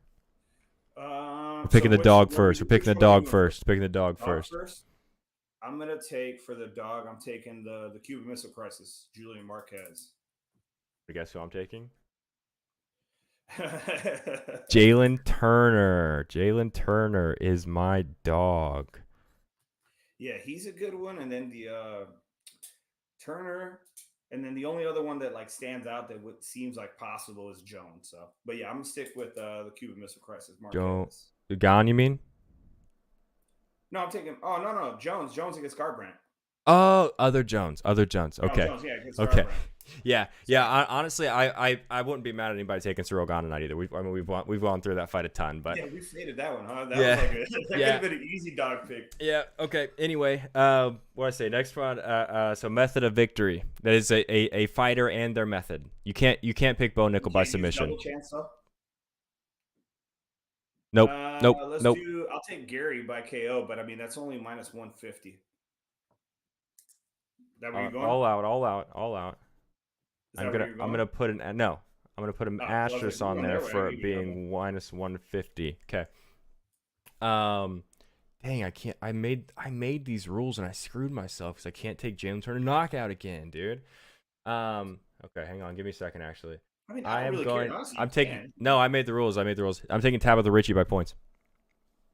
We're picking the dog first. We're picking the dog first. Picking the dog first. I'm gonna take for the dog. I'm taking the Cuban Missile Crisis, Julian Marquez. Guess who I'm taking? Jalen Turner. Jalen Turner is my dog. Yeah, he's a good one. And then the Turner, and then the only other one that like stands out that seems like possible is Jones. So, but yeah, I'm gonna stick with the Cuban Missile Crisis. Marquez. Gane, you mean? No, I'm taking. Oh no, Jones against Garbrandt. Oh, other Jones. Okay. Jones, yeah, okay. Yeah. Honestly, I wouldn't be mad at anybody taking Ciryl Gane tonight either. We've gone through that fight a ton, but yeah, we faded that one, huh? That was like that could have been an easy dog pick. Yeah. Okay. Anyway, what I say next one. So method of victory. That is a fighter and their method. You can't pick Bo Nickel by submission. Double chance though. Nope. I'll take Gary by KO, but I mean that's only minus 150. That where you going? All out. I'm gonna put an asterisk on there for it being minus 150. Okay. dang, I can't. I made these rules and I screwed myself because I can't take Jalen Turner knockout again, dude. Okay, hang on, give me a second. Actually, I mean, I I don't am really care. going. Honestly, you I'm taking. can. No, I made the rules. I made the rules. I'm taking Tabitha Ritchie by points.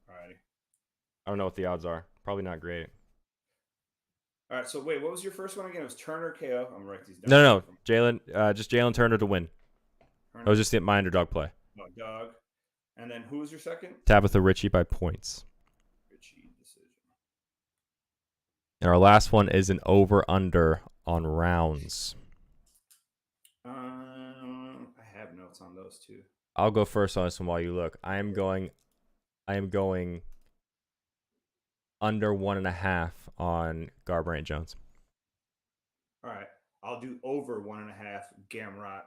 All right. I don't know what the odds are. Probably not great. All right. So wait, what was your first one again? It was Turner KO. I'm gonna write these down. No, no, Jalen. Just Jalen Turner to win. That Turner, was just my underdog play. no, dog. And then who was your second? Tabitha Ritchie by points. Richie decision. And our last one is an over/under on rounds. I have notes on those two. I'll go first on this one while you look. I am going under 1.5 on Garbrandt Jones. All right. I'll do over 1.5 Gamrot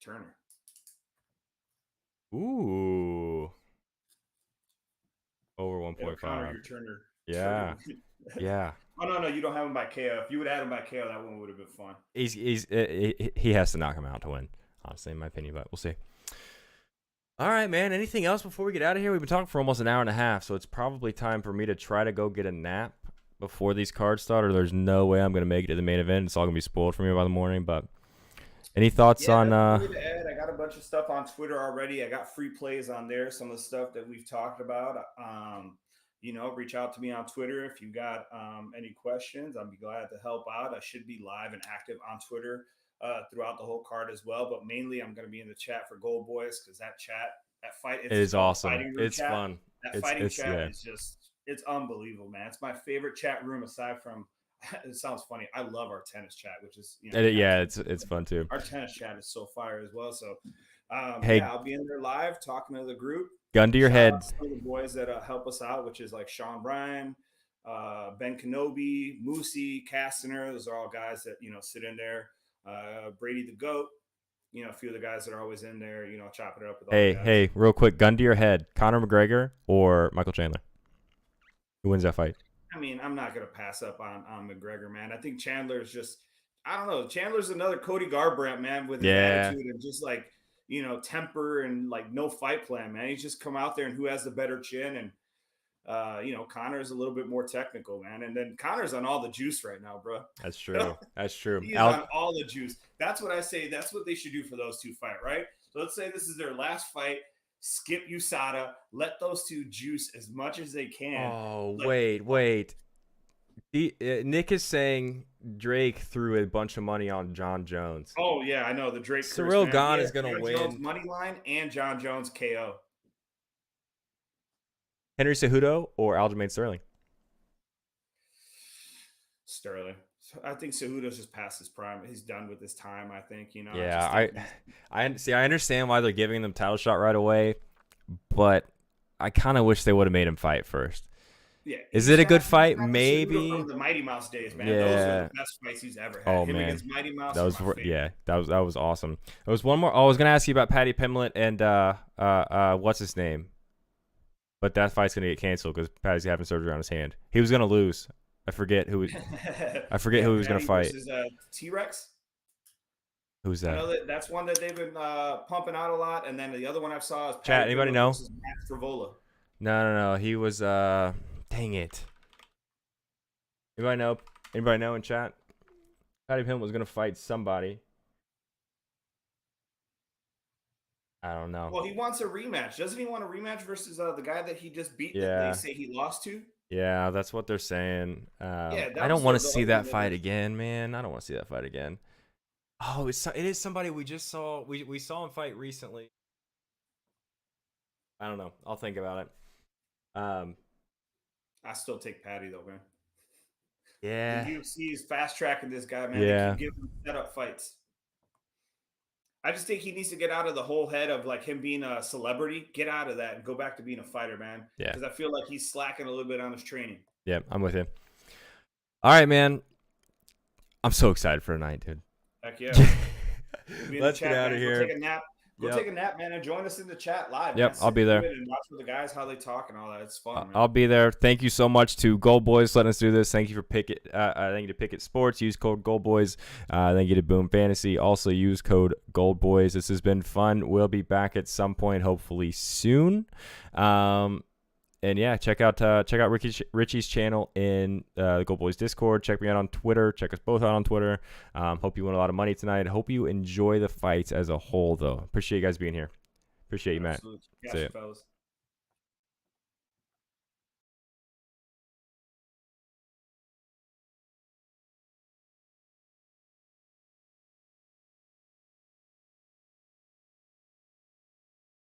Turner. Ooh. Over It'll counter 1.5. your Turner. Yeah. Turner. Yeah. Oh no, you don't have him by KO. If you would have had him by KO, that one would have been fun. He has to knock him out to win, honestly, in my opinion, but we'll see. All right, man. Anything else before we get out of here? We've been talking for almost an hour and a half, so it's probably time for me to try to go get a nap before these cards start, or there's no way I'm going to make it to the main event. It's all going to be spoiled for me by the morning, but any thoughts on... Really to add, I got a bunch of stuff on Twitter already. I got free plays on there, some of the stuff that we've talked about. Reach out to me on Twitter if you got any questions. I'd be glad to help out. I should be live and active on Twitter throughout the whole card as well, but mainly I'm going to be in the chat for Gold Boys because that fight it is awesome. It's chat. Fun. That fighting chat is just, it's unbelievable, man. It's my favorite chat room aside from, it sounds funny, I love our tennis chat, which is, it's fun too. Our tennis chat is so fire as well. So hey, I'll be in there live talking to the group. Gun to your head. Some of the boys that help us out, which is like Sean Bryan, Ben Kenobi, Moosey, Castner. Those are all guys that, sit in there. Brady the GOAT, a few of the guys that are always in there, chopping it up with all the guys. Hey, real quick, gun to your head. Conor McGregor or Michael Chandler? Who wins that fight? I mean, I'm not going to pass up on McGregor, man. I think Chandler's just, I don't know. Chandler's another Cody Garbrandt, man, with his attitude and just like, temper and like no fight plan, man. He's just come out there and who has the better chin. And, Conor's a little bit more technical, man. And then Conor's on all the juice right now, bro. That's true. That's true. He's on all the juice. That's what I say. That's what they should do for those two fight, right? So let's say this is their last fight. Skip USADA. Let those two juice as much as they can. Oh, wait. Nick is saying Drake threw a bunch of money on John Jones. Oh, yeah, I know. The Drake Cyril Gane is going to win. Jones money line and John Jones KO. Henry Cejudo or Aljamain Sterling? Sterling. I think Cejudo's just past his prime. He's done with his time, I think. Yeah, I understand why they're giving them title shot right away, but I kind of wish they would have made him fight first. Yeah. Is it a good fight? Maybe. From the Mighty Mouse days, man. Yeah. Those are the best fights he's ever had. Oh, Him man. against Mighty Mouse. That was awesome. There was one more. I was gonna ask you about Paddy Pimblett and what's his name, but that fight's gonna get canceled because Paddy's having surgery on his hand. He was gonna lose. I forget who. Who he was gonna fight. Versus T-Rex. Who's that? I know that's one that they've been pumping out a lot, and then the other one I saw is Chat. Anybody know? Max Frivola. No. He was. Dang it. Anybody know in chat? Paddy Pimblett was gonna fight somebody. I don't know. Well, he wants a rematch. Doesn't he want a rematch versus the guy that he just beat Yeah. that they say he lost to? Yeah, that's what they're saying. Yeah, I don't want to see that fight again, man. I don't want to see that fight again. Oh, it is somebody we just saw. We saw him fight recently. I don't know. I'll think about it. I still take Paddy though, man. Yeah. The UFC is fast tracking this guy, man. Yeah. They keep giving him setup fights. I just think he needs to get out of the whole head of like him being a celebrity. Get out of that and go back to being a fighter, man. Yeah. Because I feel like he's slacking a little bit on his training. Yeah, I'm with you. All right, man. I'm so excited for tonight, dude. Heck yeah. Let's get out of here. Go take a nap. Take a nap, man, and join us in the chat live. Yep, man. I'll be there. And watch with the guys how they talk and all that. It's fun. Man. I'll be there. Thank you so much to Gold Boys letting us do this. Thank you for Pickett. Thank you to Pickett Sports. Use code Gold Boys. Thank you to Boom Fantasy. Also use code Gold Boys. This has been fun. We'll be back at some point, hopefully soon. yeah, check out Richie's channel in the Gold Boys Discord. Check me out on Twitter. Check us both out on Twitter. Hope you win a lot of money tonight. Hope you enjoy the fights as a whole, though. Appreciate you guys being here. Appreciate you, Matt. Absolutely. See Gotcha, ya. fellas.